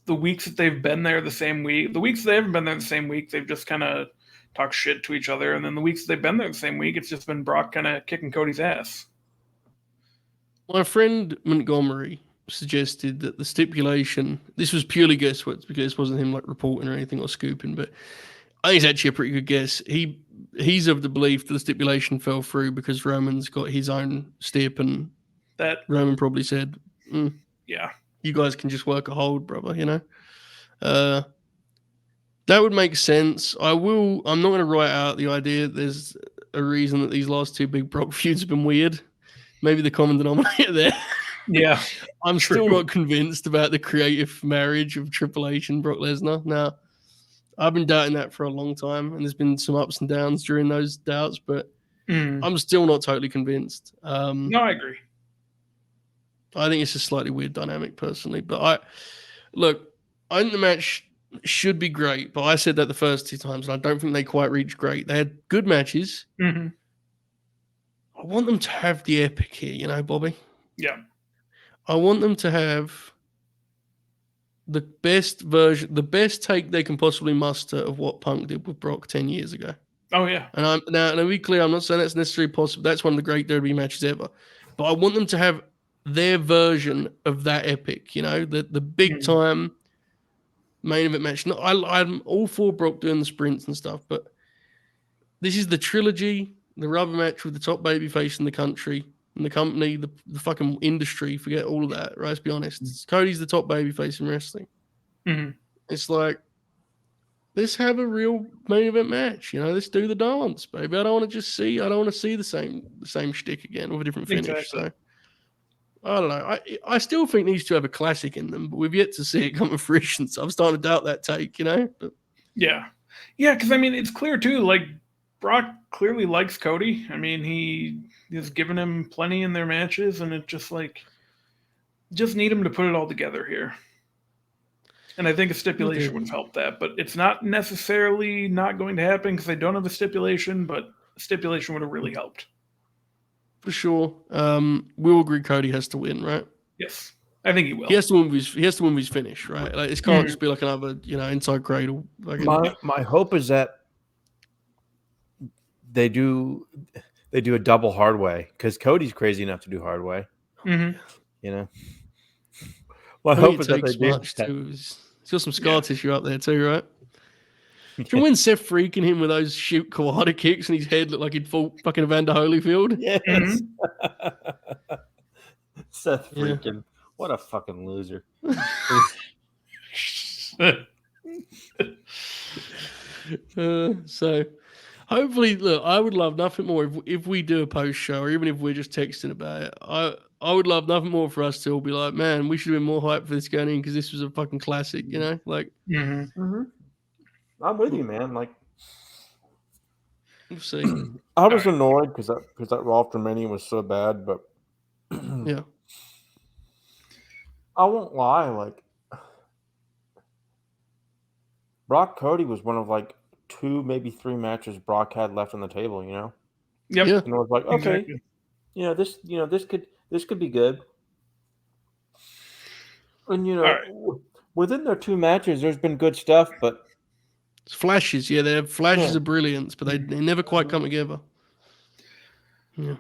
the weeks that they've been there the same week. The weeks they haven't been there the same week, they've just kind of talked shit to each other, and then the weeks they've been there the same week, it's just been Brock kind of kicking Cody's ass. My friend Montgomery suggested that the stipulation, this was purely guesswork because this wasn't him like reporting or anything or scooping, but I think it's actually a pretty good guess. He's of the belief that the stipulation fell through because Roman's got his own stip, and that Roman probably said, yeah, you guys can just work a hold, brother, that would make sense. I'm not going to write out the idea that there's a reason that these last 2 big Brock feuds have been weird. Maybe the common denominator there. Yeah. I'm still not convinced about the creative marriage of Triple H and Brock Lesnar. Now, I've been doubting that for a long time, and there's been some ups and downs during those doubts, but I'm still not totally convinced. No, I agree. I think it's a slightly weird dynamic, personally. But I think the match should be great, but I said that the first 2 times, and I don't think they quite reached great. They had good matches. I want them to have the epic here, Bobby. Yeah. I want them to have the best version, the best take they can possibly muster of what Punk did with Brock 10 years ago. Oh, yeah. And now, to be clear, I'm not saying that's necessarily possible. That's one of the great WWE matches ever. But I want them to have their version of that epic, the big time main event match. No, I'm all for Brock doing the sprints and stuff, but this is the trilogy, the rubber match with the top babyface in the country and the company, the fucking industry. Forget all of that, right? Let's be honest. Cody's the top babyface in wrestling. It's like, let's have a real main event match. Let's do the dance, baby. I don't want to see the same shtick again with a different finish. Exactly. So I don't know. I still think these 2 have a classic in them, but we've yet to see it come to fruition. So I'm starting to doubt that take, But yeah, because it's clear too. Like, Brock clearly likes Cody. He has given him plenty in their matches, and it just need him to put it all together here. And I think a stipulation would have helped that, but it's not necessarily not going to happen because they don't have a stipulation, but a stipulation would have really helped. For sure. We'll agree Cody has to win, right? Yes. I think he will. He has to win with his finish, right? Like, it can't just be like another, inside cradle. My hope is that they do a double hard way, because Cody's crazy enough to do hard way. My hope is that they do. He's got some scar tissue up there too, right? Do you when Seth freaking him with those shoot Kawada kicks and his head looked like he'd fought fucking Evander Holyfield? Yes. Seth freaking, what a fucking loser. So hopefully, look, I would love nothing more if we do a post show, or even if we're just texting about it. I would love nothing more for us to all be like, man, we should have been more hyped for this going in because this was a fucking classic, like. I'm with you, man. Like, We'll see. I was annoyed because that Raw after Mania was so bad, but Yeah. I won't lie. Like Brock Cody was one of like 2, maybe 3 matches Brock had left on the table. You know, Yep. Yeah. and I was like, okay, Exactly. this could be good. And within their 2 matches, there's been good stuff, but It's flashes. Yeah, they have flashes of brilliance, but they never quite come together. Yeah.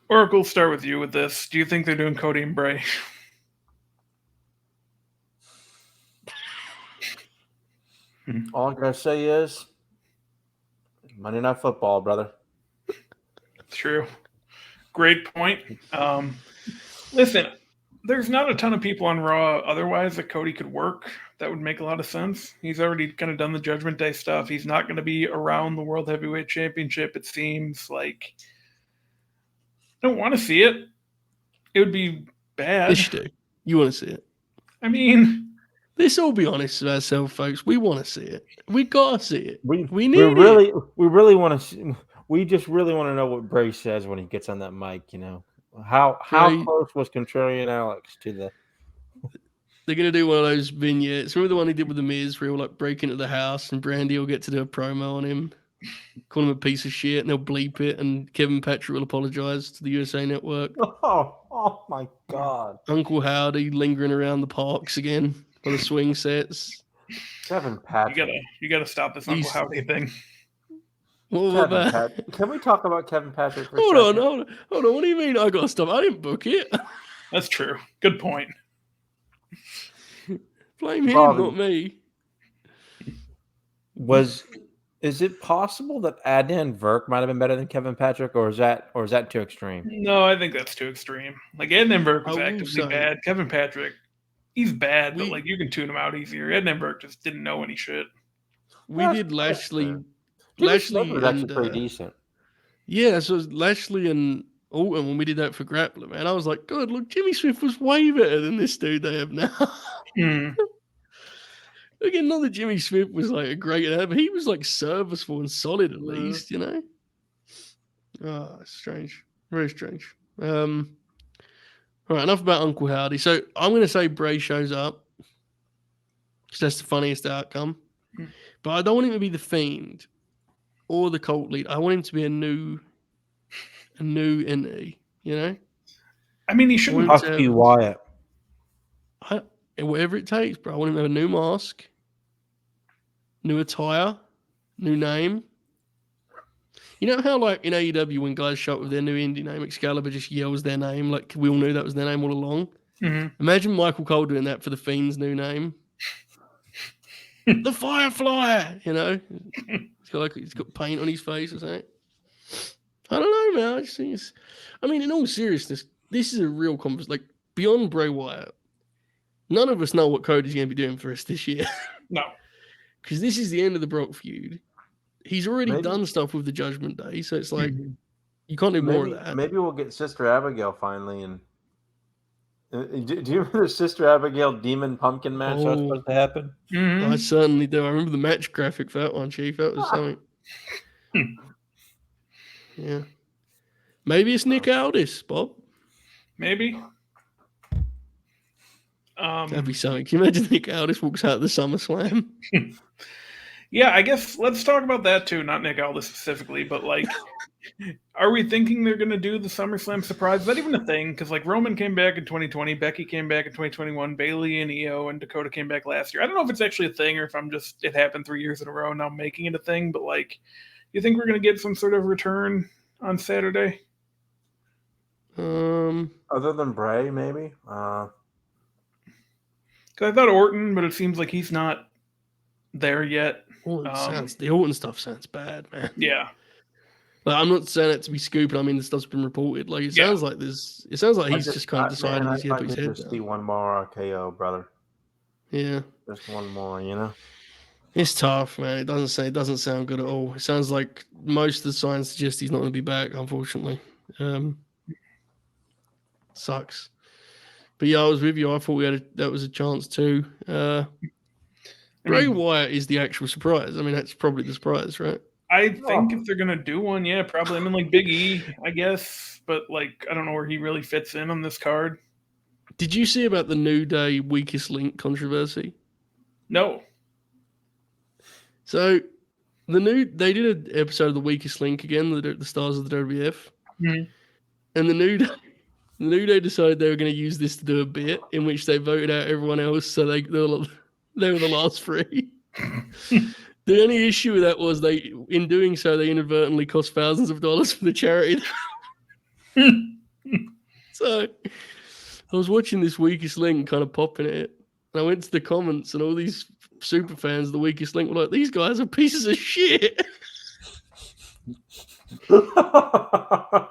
Oracle, start with you with this. Do you think they're doing Cody and Bray? all I gotta say is Monday Night Football, brother. True. Great point. Listen, there's not a ton of people on Raw otherwise that Cody could work. That would make a lot of sense. He's already kind of done the Judgment Day stuff. He's not going to be around the World Heavyweight Championship, it seems like. I don't want to see it. It would be bad. Yes, you do. You want to see it. I mean, Let's all be honest with ourselves, folks. We want to see it. We gotta see it. We We need really it. we really want to. We just really want to know what Bray says when he gets on that mic. You know how Bray- close was Contrarian Alex to the? They're gonna do one of those vignettes. Remember the one he did with the Miz, where he'll like break into the house and Brandy will get to do a promo on him, call him a piece of shit, and they'll bleep it, and Kevin Patrick will apologize to the USA Network. Oh my God, Uncle Howdy lingering around the parks again on the swing sets. Kevin Patrick. you gotta stop this Uncle He's- Howdy thing. What Kevin about? Patrick. Can we talk about Kevin Patrick for a Hold second? on. What do you mean I got to stop? I didn't book it. That's true. Good point. Blame him, Bobby. not me. Is it possible that Adnan Virk might have been better than Kevin Patrick, or is that too extreme? No, I think that's too extreme. Like Ednan Burke was I will actively say- bad. Kevin Patrick, he's bad, but We- like you can tune him out easier. Ednan Burke just didn't know any shit. We That's- did that's Lashley. fair. Jimmy Lashley Snuka was actually and pretty decent. yeah, so it was Lashley and Alton when we did that for Grappler, man. I was like, God, look, Jimmy Smith was way better than this dude they have now. Hmm. Again, not that Jimmy Smith was like a great, but he was like serviceable and solid at least, you know. Oh, it's strange, very strange. All right, enough about Uncle Howdy. So I'm going to say Bray shows up because that's the funniest outcome. But I don't want him to be the Fiend or the Cult Leader. I want him to be a new entity. You know, I mean, he shouldn't. Well, Husky Wyatt. Whatever it takes, bro. I want him to have a new mask, new attire, new name. You know how, like, in AEW, when guys show up with their new indie name, Excalibur just yells their name, like, we all knew that was their name all along? Mhm. Imagine Michael Cole doing that for the Fiend's new name. The Firefly, you know? He's got paint on his face or something. I don't know, man. I just think it's... I mean, in all seriousness, this is a real conversation. Like, beyond Bray Wyatt, none of us know what Cody's going to be doing for us this year. No. Because this is the end of the Brock feud. He's already Maybe- done stuff with the Judgment Day, so it's like, Mhm. you can't do more of that. Maybe we'll get Sister Abigail finally. And do you remember the Sister Abigail Demon Pumpkin match that was Oh. supposed to happen? Mhm. I certainly do. I remember the match graphic for that one, Chief. That was something. Yeah. Maybe it's Nick Aldis, Bob. Maybe. That'd be something. Can you imagine Nick Aldis walks out of the SummerSlam? Yeah, I guess let's talk about that too. Not Nick Aldis specifically, but like, are we thinking they're going to do the SummerSlam surprise? Is that even a thing? Because like Roman came back in 2020, Becky came back in 2021, Bayley and Io and Dakota came back last year. I don't know if it's actually a thing or if it happened 3 years in a row and now I'm making it a thing. But like, you think we're going to get some sort of return on Saturday? Other than Bray, maybe. Because I thought Orton, but it seems like he's not there yet. The Orton stuff sounds bad, man. Yeah. Like, I'm not saying it to be scooping. I mean, the stuff's been reported. Like, it sounds like he's just kind of decided he's going to put his head just see down. one more RKO, brother. Yeah. Just one more, you know. It's tough, man. It doesn't sound good at all. It sounds like most of the signs suggest he's not going to be back, unfortunately. Sucks. But yeah, I was with you. I thought that was a chance too. Bray Wyatt is the actual surprise. I mean, that's probably the surprise, right? I think if they're gonna do one, yeah, probably. I mean, like Big E, I guess, but like I don't know where he really fits in on this card. Did you see about the New Day weakest link controversy? No. So they did an episode of the weakest link again, the stars of the WWF, and the New Day decided they were going to use this to do a bit in which they voted out everyone else, so they were the last three. The only issue with that was in doing so, they inadvertently cost thousands of dollars for the charity. So I was watching this weakest link, kind of popping it, and I went to the comments, and all these super fans of the weakest link were like, "These guys are pieces of shit." All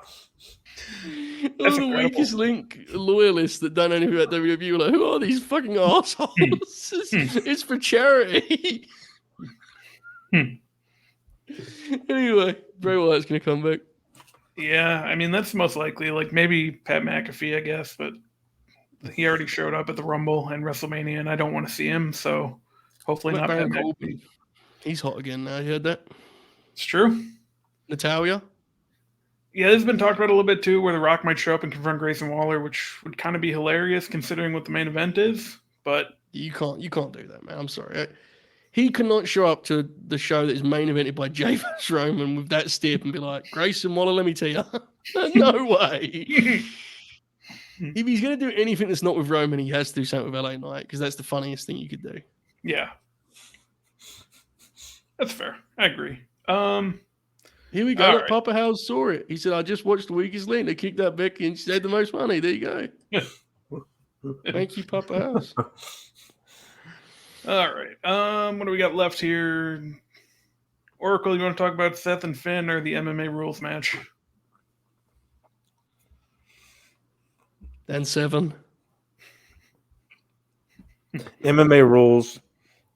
the weakest link loyalists that don't know anything about WWE were like, "Who are these fucking assholes? It's for charity." Anyway, Bray Wyatt's gonna come back. Yeah, I mean that's most likely. Like maybe Pat McAfee, I guess, but he already showed up at the Rumble and WrestleMania, and I don't want to see him. So hopefully not Pat McAfee. He's hot again now. You heard that? It's true. Natalia. Yeah, this has been talked about a little bit too, where The Rock might show up and confront Grayson Waller, which would kind of be hilarious considering what the main event is. But you can't do that, man. I'm sorry. He cannot show up to the show that is main evented by Jey vs. Roman with that step and be like, Grayson Waller, let me tell you. No way. If he's going to do anything that's not with Roman, he has to do something with LA Knight because that's the funniest thing you could do. Yeah. That's fair. I agree. Here we go. Right. Papa House saw it. He said, I just watched the weakest link. They kicked out Becky and she had the most money. There you go. Thank you, Papa House. All right. What do we got left here? Oracle, you want to talk about Seth and Finn or the MMA rules match? Then 7. MMA rules.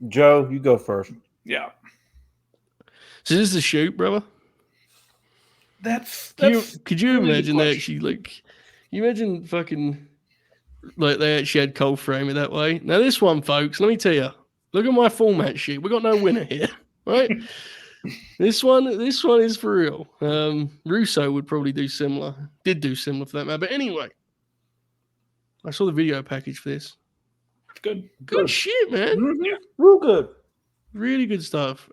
Joe, you go first. Yeah. So this is a shoot, brother? Could you imagine they actually, like, you imagine fucking, like, they actually had Cole frame it that way? Now, this one, folks, let me tell you, look at my format sheet. We got no winner here, right? This one is for real. Russo would probably do similar. Did do similar for that matter. But anyway, I saw the video package for this. Good shit, man. Mm-hmm. Yeah. Real good. Really good stuff.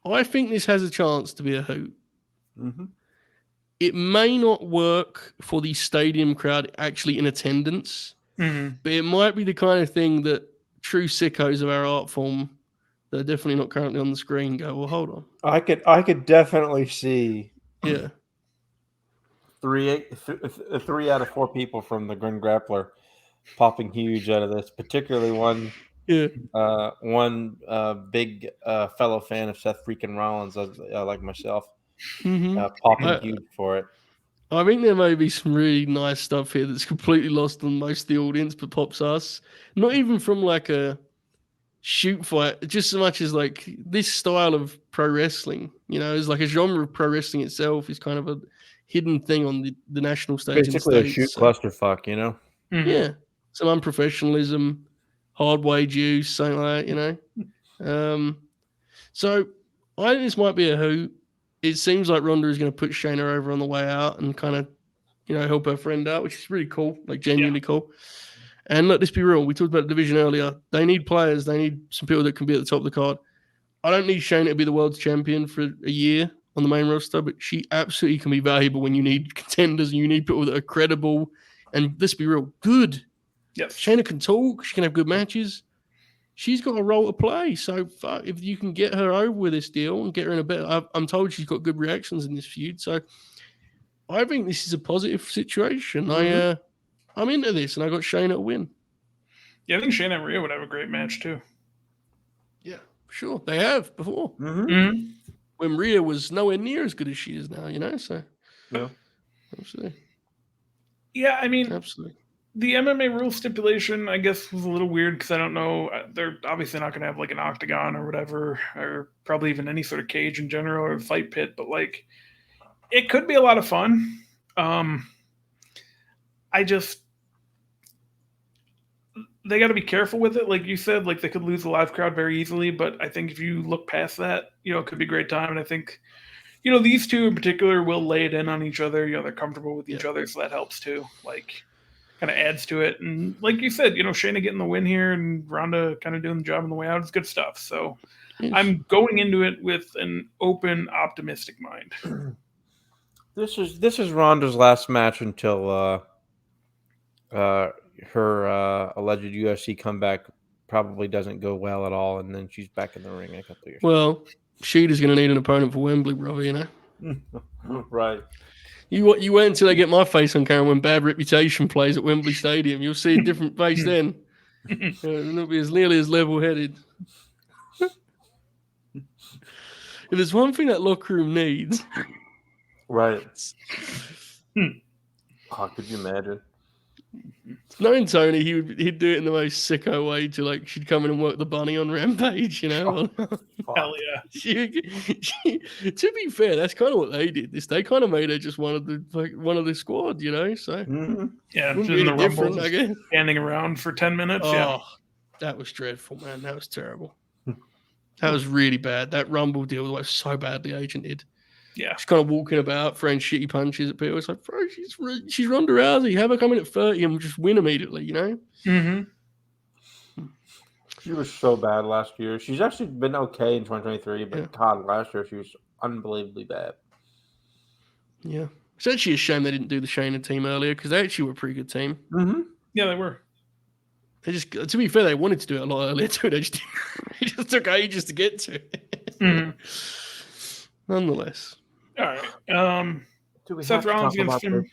I think this has a chance to be a hoot. Mm-hmm. It may not work for the stadium crowd actually in attendance, but it might be the kind of thing that true sickos of our art form that are definitely not currently on the screen go, well, hold on. I could definitely see 3 out of 4 people from the Grin Grappler popping huge out of this, particularly one big fellow fan of Seth freaking Rollins, like myself, popping huge for it. I think there may be some really nice stuff here that's completely lost on most of the audience, but pops us. Not even from like a shoot fight, just so much as like this style of pro wrestling, is like a genre of pro wrestling itself is kind of a hidden thing on the national stage. Basically a shoot clusterfuck, Yeah. Some unprofessionalism, hard wage use, something like that, So I think this might be a hoot. It seems like Ronda is going to put Shayna over on the way out and kind of, help her friend out, which is really cool, like genuinely cool. And let's be real. We talked about the division earlier. They need players. They need some people that can be at the top of the card. I don't need Shayna to be the world's champion for a year on the main roster, but she absolutely can be valuable when you need contenders and you need people that are credible and, let's be real, good. Yes. Shayna can talk. She can have good matches. She's got a role to play. So if you can get her over with this deal and get her in a better, I'm told she's got good reactions in this feud. So I think this is a positive situation. Mm-hmm. I'm into this, and I got Shayna to win. Yeah, I think Shayna and Rhea would have a great match too. Yeah, sure. They have before. Mm-hmm. When Rhea was nowhere near as good as she is now, So yeah, absolutely. Yeah, I mean, absolutely. The MMA rule stipulation, I guess, was a little weird because I don't know. They're obviously not going to have like an octagon or whatever, or probably even any sort of cage in general or a fight pit. But like, it could be a lot of fun. they got to be careful with it. Like you said, like they could lose the live crowd very easily. But I think if you look past that, it could be a great time. And I think, these two in particular will lay it in on each other. They're comfortable with each other, so that helps too. Like, kind of adds to it. And like you said, Shayna getting the win here and Ronda kind of doing the job on the way out is good stuff. So I'm going into it with an open, optimistic mind. This is Ronda's last match until her alleged UFC comeback probably doesn't go well at all, and then she's back in the ring in a couple of years. Well, Sheeta's going to need an opponent for Wembley, brother. Right. You wait until they get my face on camera when Bad Reputation plays at Wembley Stadium. You'll see a different face then. It'll not be as nearly as level-headed. If there's one thing that locker room needs, right? Oh, could you imagine? Knowing Tony, he'd do it in the most sicko way to she'd come in and work the bunny on Rampage, Hell yeah. To be fair, that's kind of what they did. They kind of made her just one of the squad, So yeah, just in the different, Rumble, I guess. Standing around for 10 minutes. Oh, yeah, that was dreadful, man. That was terrible. That was really bad. That Rumble deal was so badly agented. Yeah, she's kind of walking about, throwing shitty punches at people. It's like, bro, she's Ronda Rousey. Have her come in at 30 and just win immediately, Mm-hmm. She was so bad last year. She's actually been okay in 2023, but God, last year she was unbelievably bad. Yeah, it's actually a shame they didn't do the Shayna team earlier because they actually were a pretty good team. Mm-hmm. Yeah, they were. They just, to be fair, they wanted to do it a lot earlier too. It just took ages to get to it. Mm-hmm. Nonetheless. All right. Seth Rollins against Finn.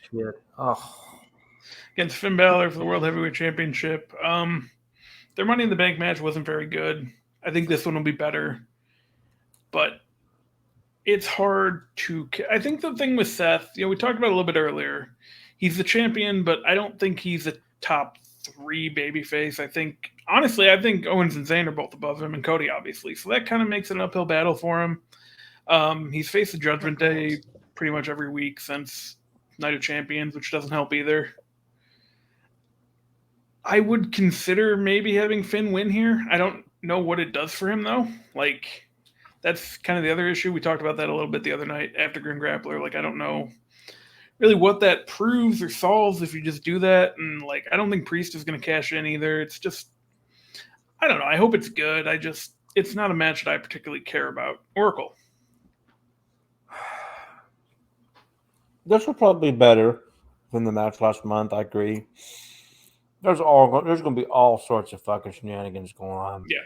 Against Finn Balor for the World Heavyweight Championship. Their Money in the Bank match wasn't very good. I think this one will be better. But it's hard to... I think the thing with Seth, we talked about it a little bit earlier. He's the champion, but I don't think he's a top 3 babyface. I think Owens and Zayn are both above him, and Cody, obviously. So that kind of makes it an uphill battle for him. He's faced the Judgment Day pretty much every week since Night of Champions, which doesn't help either. I would consider maybe having Finn win here. I don't know what it does for him, though. That's kind of the other issue. We talked about that a little bit the other night after Grim Grappler. I don't know really what that proves or solves if you just do that. And, I don't think Priest is going to cash in either. It's just, I don't know. I hope it's good. It's not a match that I particularly care about. Oracle. This will probably be better than the match last month. I agree. There's going to be all sorts of fucking shenanigans going on. Yeah.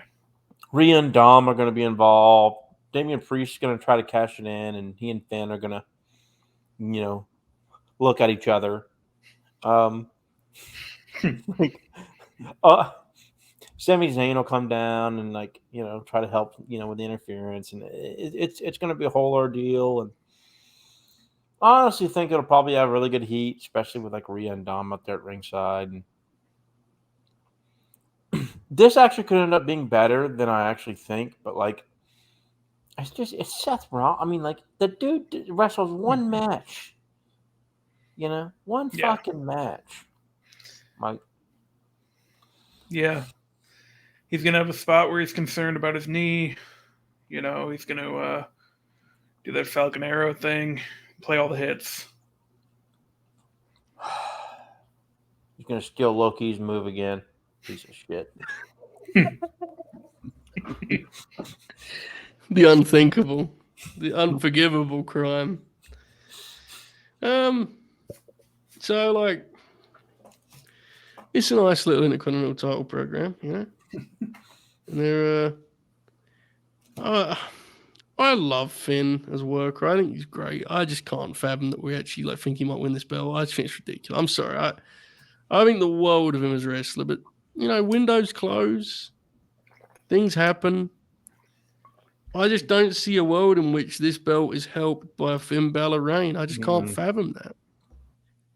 Rhea and Dom are going to be involved. Damian Priest is going to try to cash it in, and he and Finn are going to, look at each other. Sami Zayn will come down and try to help, with the interference, and it's going to be a whole ordeal. And I honestly think it'll probably have really good heat, especially with Rhea and Dom up there at ringside. And this actually could end up being better than I actually think, but it's Seth Rollins. I mean, the dude wrestles one match, one fucking match. Yeah. He's going to have a spot where he's concerned about his knee. He's going to do that Falcon Arrow thing, play all the hits. He's going to steal Loki's move again. Piece of shit. The unthinkable, the unforgivable crime. So it's a nice little Intercontinental title program, And they're I love Finn as a worker. I think he's great. I just can't fathom that we actually think he might win this belt. I just think it's ridiculous. I'm sorry. I think the world of him as a wrestler, but windows close, things happen. I just don't see a world in which this belt is helped by a Finn Balor reign. I just can't fathom that.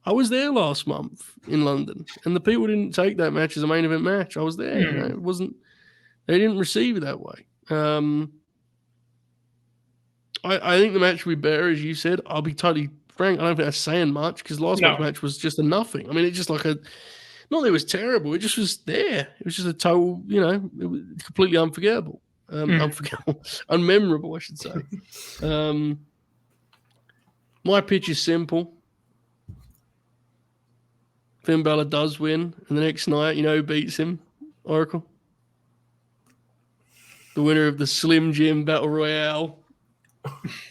I was there last month in London, and the people didn't take that match as a main event match. I was there. It wasn't. They didn't receive it that way. I think the match will be better, as you said. I'll be totally frank. I don't think that's saying much because last month's match was just a nothing. I mean, it's just not that it was terrible. It just was there. It was just a total, you know, it was completely unforgettable. Unforgettable, unmemorable, I should say. My pitch is simple. Finn Balor does win, and the next night, you know who beats him? Oracle. The winner of the Slim Jim Battle Royale.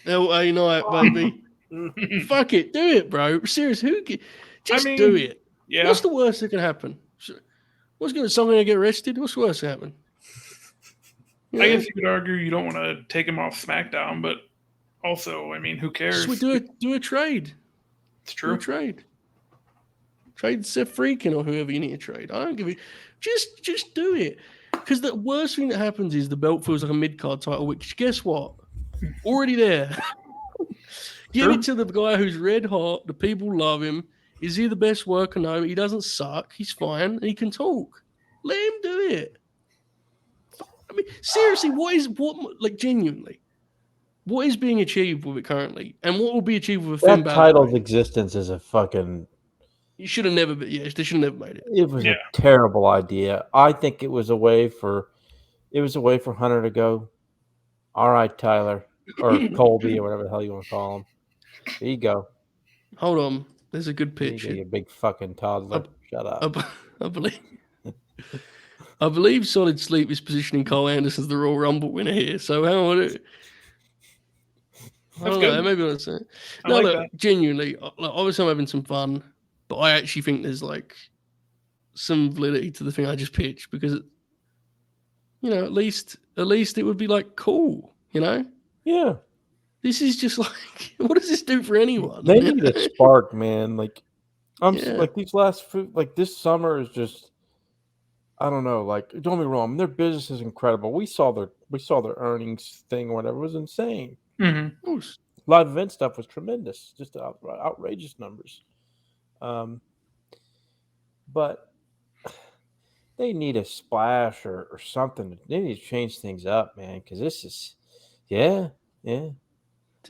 LA Knight, baby. Fuck it. Do it, bro. Seriously, just do it. Yeah. What's the worst that can happen? Someone going to get arrested? What's the worst that can happen? I guess you could argue you don't want to take him off SmackDown, but also, I mean, who cares? Just do a trade. It's true. Do a trade. Trade Seth Freakin or whoever you need to trade. I don't give a... Just do it. Because the worst thing that happens is the belt feels like a mid-card title, which, guess what? Already there. Give it to the guy who's red hot. The people love him. Is he the best worker? No, he doesn't suck. He's fine. And he can talk. Let him do it. I mean, seriously, genuinely, what is being achieved with it currently? And what will be achieved with Finn Balor? That title's existence is a fucking... You should have never been. Yeah, they should have never made it. It was a terrible idea. I think it was a way for Hunter to go, all right, Tyler, or Colby, or whatever the hell you want to call him. There you go. Hold on. There's a good pitch. You big fucking toddler. Shut up. I believe Solid Sleep is positioning Cole Anderson as the Royal Rumble winner here. So how would it? That's good. Maybe I'm saying. No, look, genuinely, obviously I'm having some fun, but I actually think there's like some validity to the thing I just pitched because, you know, at least it would be like cool, you know? Yeah. This is just like, what does this do for anyone? They need a spark, man. Like, like these this summer is just, I don't know. Like, don't get me wrong, their business is incredible. We saw their earnings thing or whatever. It was insane. Mm-hmm. Live event stuff was tremendous, just outrageous numbers. But they need a splash or something. They need to change things up, man. Because this is, yeah.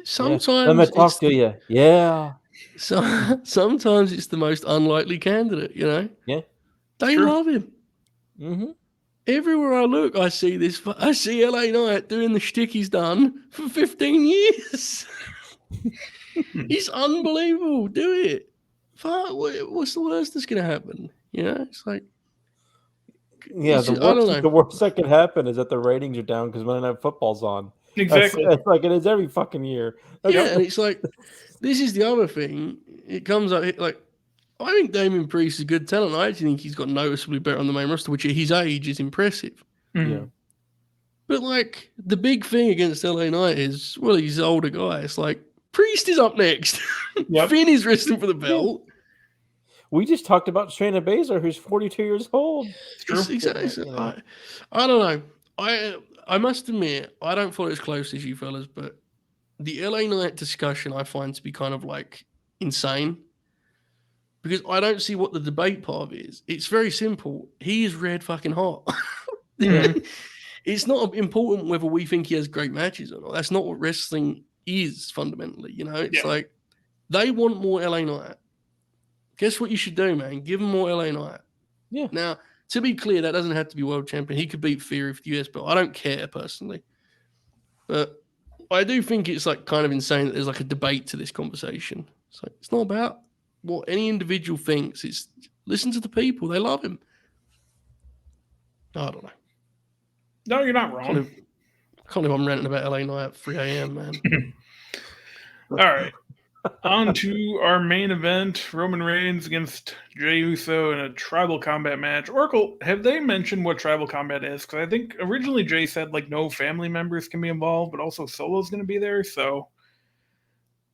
Sometimes let me talk to you. Yeah. So sometimes it's the most unlikely candidate, you know. Yeah. They love him. Mm-hmm. Everywhere I look, I see this. I see LA Knight doing the shtick he's done for 15 years. He's unbelievable. Do it. What's the worst that's going to happen? You know, it's like. Yeah, the worst that could happen is that the ratings are down because Monday Night Football's on. Exactly. It's like it is every fucking year. And it's like, this is the other thing. It comes out like, I think Damian Priest is a good talent. I actually think he's got noticeably better on the main roster, which at his age is impressive. Mm-hmm. Yeah. But like the big thing against LA Knight is, well, he's an older guy. It's like Priest is up next. Yep. Finn is wrestling for the belt. We just talked about Shayna Baszler, who's 42 years old. Exactly. I don't know. I must admit, I don't follow as close as you fellas, but the LA Knight discussion I find to be kind of like insane because I don't see what the debate part of it is. It's very simple. He is red fucking hot. It's not important whether we think he has great matches or not. That's not what wrestling is fundamentally. You know, it's like they want more LA Knight. Guess what you should do, man? Give him more LA Knight. Yeah. Now, to be clear, that doesn't have to be world champion. He could beat Theory for the US belt. I don't care personally. But I do think it's like kind of insane that there's like a debate to this conversation. It's like, it's not about what any individual thinks. It's listen to the people. They love him. I don't know. No, you're not wrong. I can't believe I'm ranting about LA Knight at 3 a.m., man. All right. On to our main event, Roman Reigns against Jey Uso in a tribal combat match. Oracle, have they mentioned what tribal combat is? Because I think originally Jey said like no family members can be involved, but also Solo's going to be there. So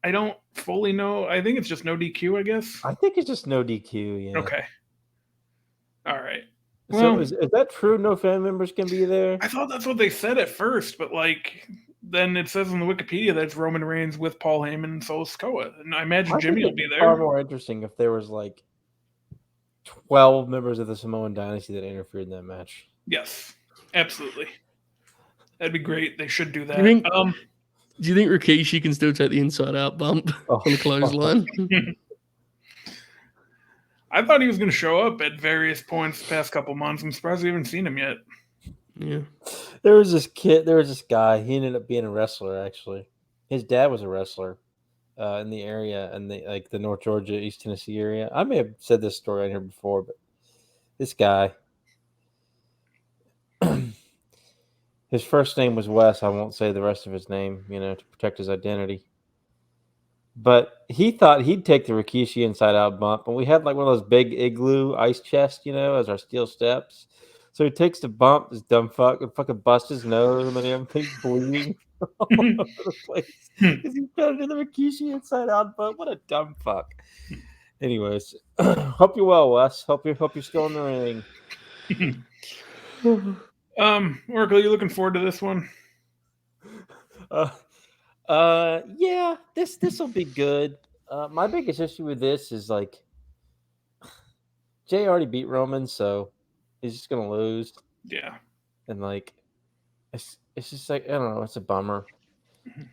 I don't fully know. I think it's just no DQ, I guess. I think it's just no DQ, yeah. Okay. All right. So Well, is that true? No family members can be there? I thought that's what they said at first, but like then it says in the Wikipedia that it's Roman Reigns with Paul Heyman and Solo Sikoa. And I imagine Jimmy will be there. Far more interesting if there was like 12 members of the Samoan dynasty that interfered in that match. Yes, absolutely. That'd be great. They should do that. Do you think Rikishi can still take the inside out bump on the clothesline? I thought he was going to show up at various points the past couple months. I'm surprised we haven't seen him yet. Yeah. There was this guy. He ended up being a wrestler, actually. His dad was a wrestler in the area, and the North Georgia, East Tennessee area. I may have said this story on here before, but this guy, his first name was Wes. I won't say the rest of his name, to protect his identity. But he thought he'd take the Rikishi inside out bump, and we had like one of those big igloo ice chests, as our steel steps. So he takes the bump, this dumb fuck, and fucking busts his nose, and then everything's bleeding all over the place because he tried to do the Rikishi inside out bump. What a dumb fuck. Anyways, hope you're well, Wes. Hope you're still in the ring. Oracle, are you looking forward to this one? Yeah, this will be good. My biggest issue with this is like Jay already beat Roman, so he's just gonna lose. Yeah. And like it's just like I don't know, it's a bummer.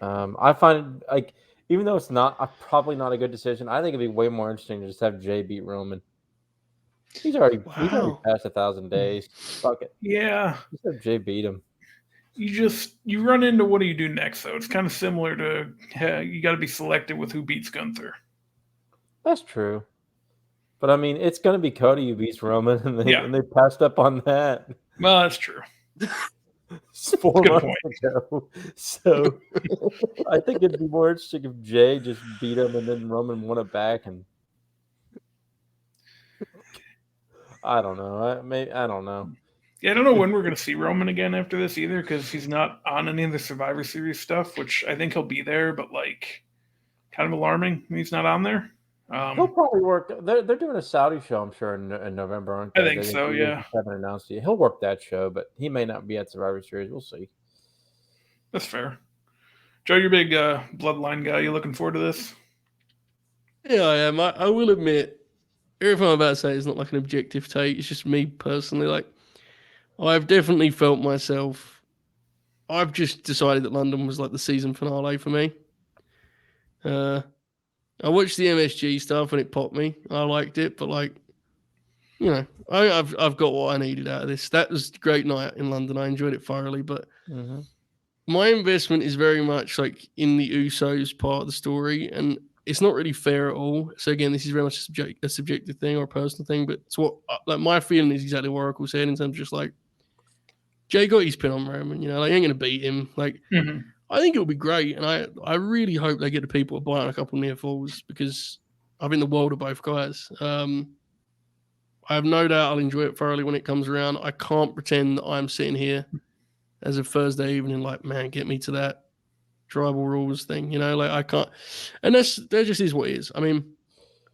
I find like even though it's probably not a good decision, I think it'd be way more interesting to just have Jay beat Roman. He's already passed 1,000 days. Fuck it. Yeah. Just have Jay beat him. You run into what do you do next, though. It's kind of similar to you got to be selective with who beats Gunther. That's true. But I mean, it's going to be Cody who beats Roman, and they passed up on that. Well, that's true. 4 months ago. So I think it'd be more interesting if Jay just beat him and then Roman won it back. And I don't know. I don't know. Yeah, I don't know when we're going to see Roman again after this either, because he's not on any of the Survivor Series stuff, which I think he'll be there, but like kind of alarming he's not on there. He'll probably work. They're doing a Saudi show, I'm sure, in November, aren't they? I think so, yeah. Haven't announced it. He'll work that show, but he may not be at Survivor Series. We'll see. That's fair. Joe, you're a big Bloodline guy. You looking forward to this? Yeah, I am. I will admit, everything I'm about to say is not like an objective take. It's just me personally. Like, I've definitely felt myself. I've just decided that London was like the season finale for me. I watched the MSG stuff and it popped me. I liked it, but like, I've got what I needed out of this. That was a great night in London. I enjoyed it thoroughly, but my investment is very much like in the Usos part of the story, and it's not really fair at all. So again, this is very much a subjective thing or a personal thing, but it's what like my feeling is exactly what Oracle said in terms of just like Jay got his pin on Roman, like he ain't gonna beat him. Like I think it'll be great, and I really hope they get the people to buy on a couple near falls because I think the world of both guys. I have no doubt I'll enjoy it thoroughly when it comes around. I can't pretend that I'm sitting here as a Thursday evening like, man, get me to that tribal rules thing, like I can't. And that just is what it is. I mean,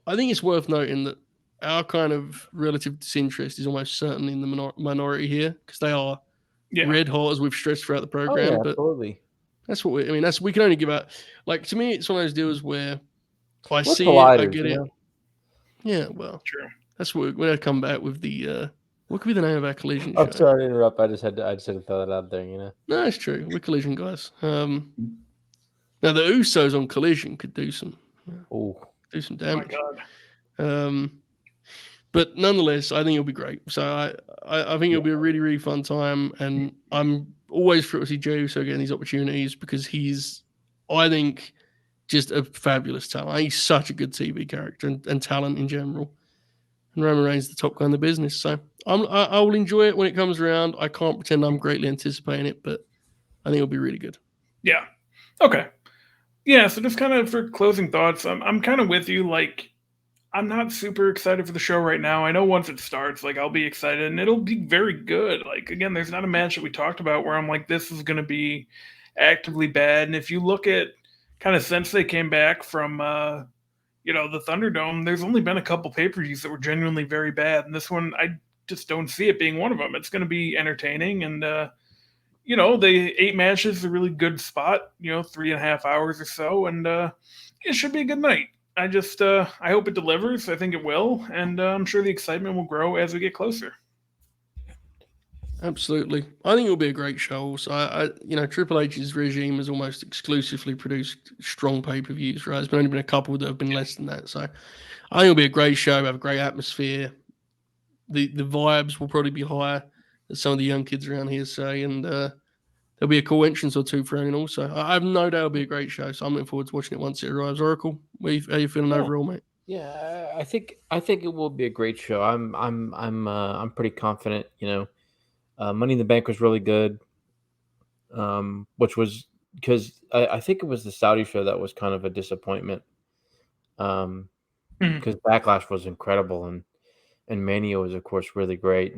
I think it's worth noting that our kind of relative disinterest is almost certainly in the minority here because they are red hot, as we've stressed throughout the program. But absolutely. That's what we can only give out. Like to me, it's one of those deals where I see it, I get it. Yeah, well, true. That's what we're gonna come back with the. What could be the name of our collision show? I'm sorry to interrupt. I just had to throw that out there. No, it's true. We're collision guys. Now the Usos on collision could do some damage. Oh my God. But nonetheless, I think it'll be great. So I think it'll be a really, really fun time, and I'm always thrilled to see Jey Uso getting these opportunities because he's, I think, just a fabulous talent. He's such a good TV character and talent in general. And Roman Reigns is the top guy in the business. So I will enjoy it when it comes around. I can't pretend I'm greatly anticipating it, but I think it'll be really good. Yeah. Okay. Yeah, so just kind of for closing thoughts, I'm kind of with you. Like, I'm not super excited for the show right now. I know once it starts, like, I'll be excited, and it'll be very good. Like, again, there's not a match that we talked about where I'm like, this is going to be actively bad. And if you look at kind of since they came back from, the Thunderdome, there's only been a couple pay-per-views that were genuinely very bad. And this one, I just don't see it being one of them. It's going to be entertaining. And, the 8 matches is a really good spot, 3.5 hours or so. And it should be a good night. I just, I hope it delivers. I think it will. And I'm sure the excitement will grow as we get closer. Absolutely. I think it'll be a great show. Also, Triple H's regime has almost exclusively produced strong pay-per-views, right? There's only been a couple that have been less than that. So I think it'll be a great show, have a great atmosphere. The vibes will probably be higher, as some of the young kids around here say, and there'll be a cool entrance or two thrown in also. I have no doubt it'll be a great show, so I'm looking forward to watching it once it arrives. Oracle, how are you feeling overall, mate? Yeah, I think it will be a great show. I'm pretty confident. Money in the Bank was really good, which was because I think it was the Saudi show that was kind of a disappointment. Because Backlash was incredible and Mania was of course really great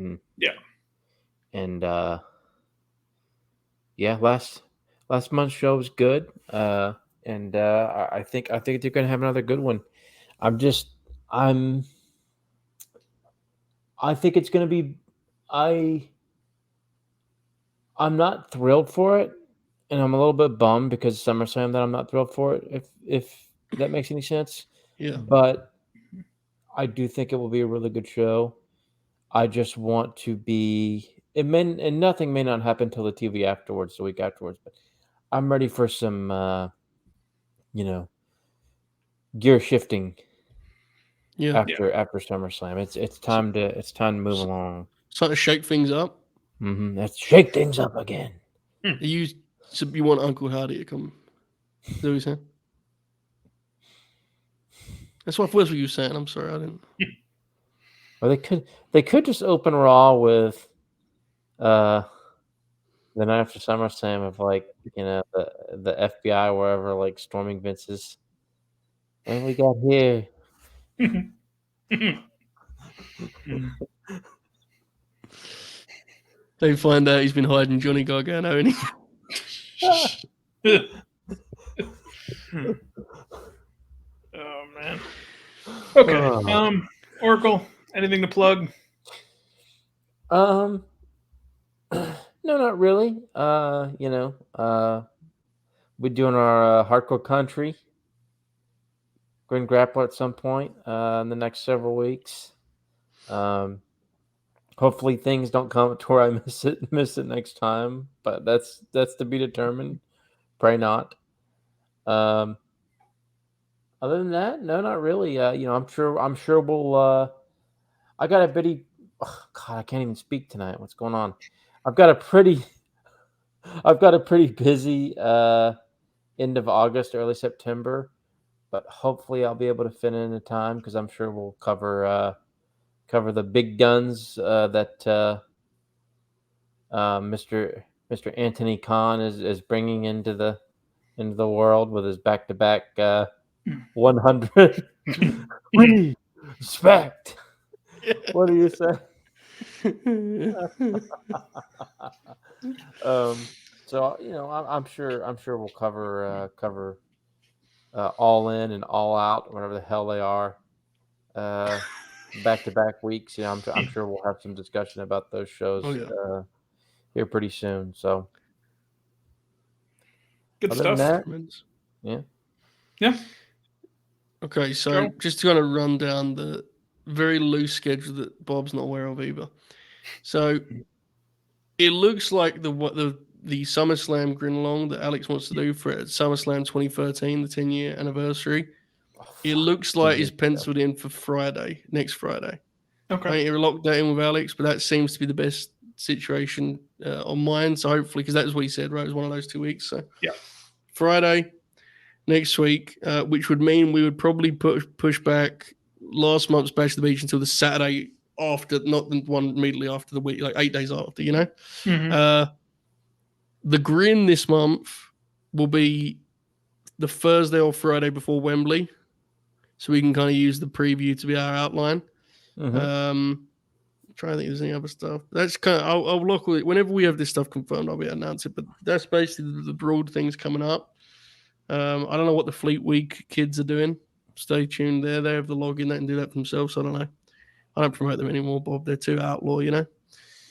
last month's show was good. I think they're gonna have another good one. I think it's gonna be I'm not thrilled for it, and I'm a little bit bummed because SummerSlam that I'm not thrilled for it, if that makes any sense. Yeah. But I do think it will be a really good show. I just want to be and nothing may not happen till the TV afterwards, the week afterwards, but I'm ready for some gear shifting after SummerSlam. It's time to move along. Trying to shake things up. Let's shake things up again. You want Uncle Hardy to come? Is that what you're saying? That's what you were saying. I'm sorry, I didn't. Or they could just open Raw with the night after SummerSlam of the FBI wherever storming Vince's. What we got here? They find out he's been hiding Johnny Gargano, and Oh man. Okay. Oracle, anything to plug? No, not really. We're doing our hardcore country. Grin Grappler at some point in the next several weeks. Hopefully things don't come to where I miss it next time, but that's to be determined. Pray not. Other than that, no, not really. I'm sure we'll. I got a bitty. Oh, God, I can't even speak tonight. What's going on? I've got a pretty busy end of August, early September, but hopefully I'll be able to fit in a time because I'm sure we'll cover the big guns that Mr. Anthony Khan is bringing into the world with his back-to-back 100. Respect. What do you say? So I'm sure we'll cover All In and All Out, whatever the hell they are, back-to-back weeks. I'm sure we'll have some discussion about those shows here pretty soon. So good other stuff. than that, yeah. Okay, so just to kind of run down the very loose schedule that Bob's not aware of either. So it looks like the SummerSlam grin along that Alex wants to do for SummerSlam 2013, the 10-year anniversary. It looks like it's penciled in for next Friday. Okay. I think you're locked that in with Alex, but that seems to be the best situation on mine. So hopefully, because that was what he said, right? It was one of those 2 weeks. So yeah, Friday next week, which would mean we would probably push back last month's Bash to the Beach until the Saturday after, not the one immediately after the week, like 8 days after, The grin this month will be the Thursday or Friday before Wembley, so we can kind of use the preview to be our outline. Trying to think if there's any other stuff. That's kind of, I'll look with it. Whenever we have this stuff confirmed, I'll be announcing it. But that's basically the broad things coming up. I don't know what the Fleet Week kids are doing. Stay tuned there. They have the login. They can do that themselves. So I don't know. I don't promote them anymore, Bob. They're too outlaw, Yeah,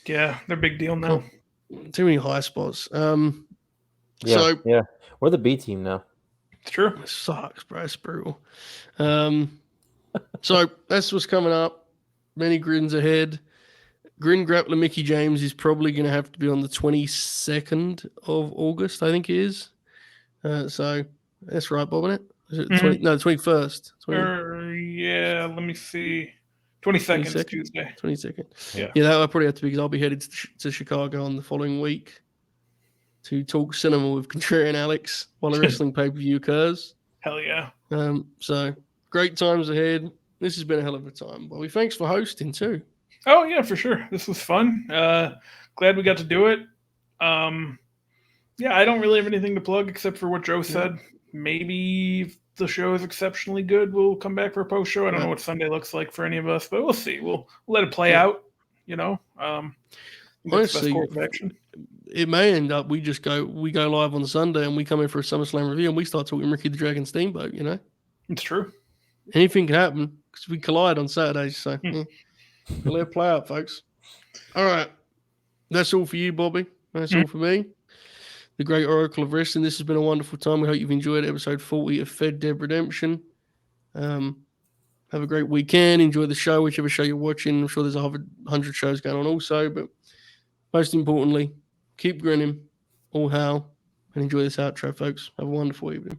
they're a big deal now. Too many high spots. We're the B team now. It's true. It sucks, bro. It's brutal. So that's what's coming up. Many grins ahead. Grin Grappler Mickey James is probably going to have to be on the 22nd of August, I think it is. So that's right, Bob, isn't it? Is it 20, no, the 21st. 20, yeah, let me see. 22nd is Tuesday. 22nd. Yeah. Yeah, that'll probably have to be because I'll be headed to Chicago on the following week to talk cinema with Contrarian Alex while a wrestling pay-per-view occurs. Hell yeah. So great times ahead. This has been a hell of a time, Bobby. Thanks for hosting too. Oh yeah, for sure. This was fun. Glad we got to do it. Yeah, I don't really have anything to plug except for what Joe said. Maybe if the show is exceptionally good, we'll come back for a post show. I don't know what Sunday looks like for any of us, but we'll see. We'll let it play out. You know, honestly, it may end up we go live on Sunday and we come in for a SummerSlam review and we start talking Ricky the Dragon Steamboat. You know, it's true. Anything can happen because we collide on Saturdays. So we'll let it play out, folks. All right, that's all for you, Bobby. That's all for me. The Great Oracle of Wrestling. This has been a wonderful time. We hope you've enjoyed episode 40 of Fed Dead Redemption. Have a great weekend. Enjoy the show, whichever show you're watching. I'm sure there's 100 shows going on also. But most importantly, keep grinning, all hail, and enjoy this outro, folks. Have a wonderful evening.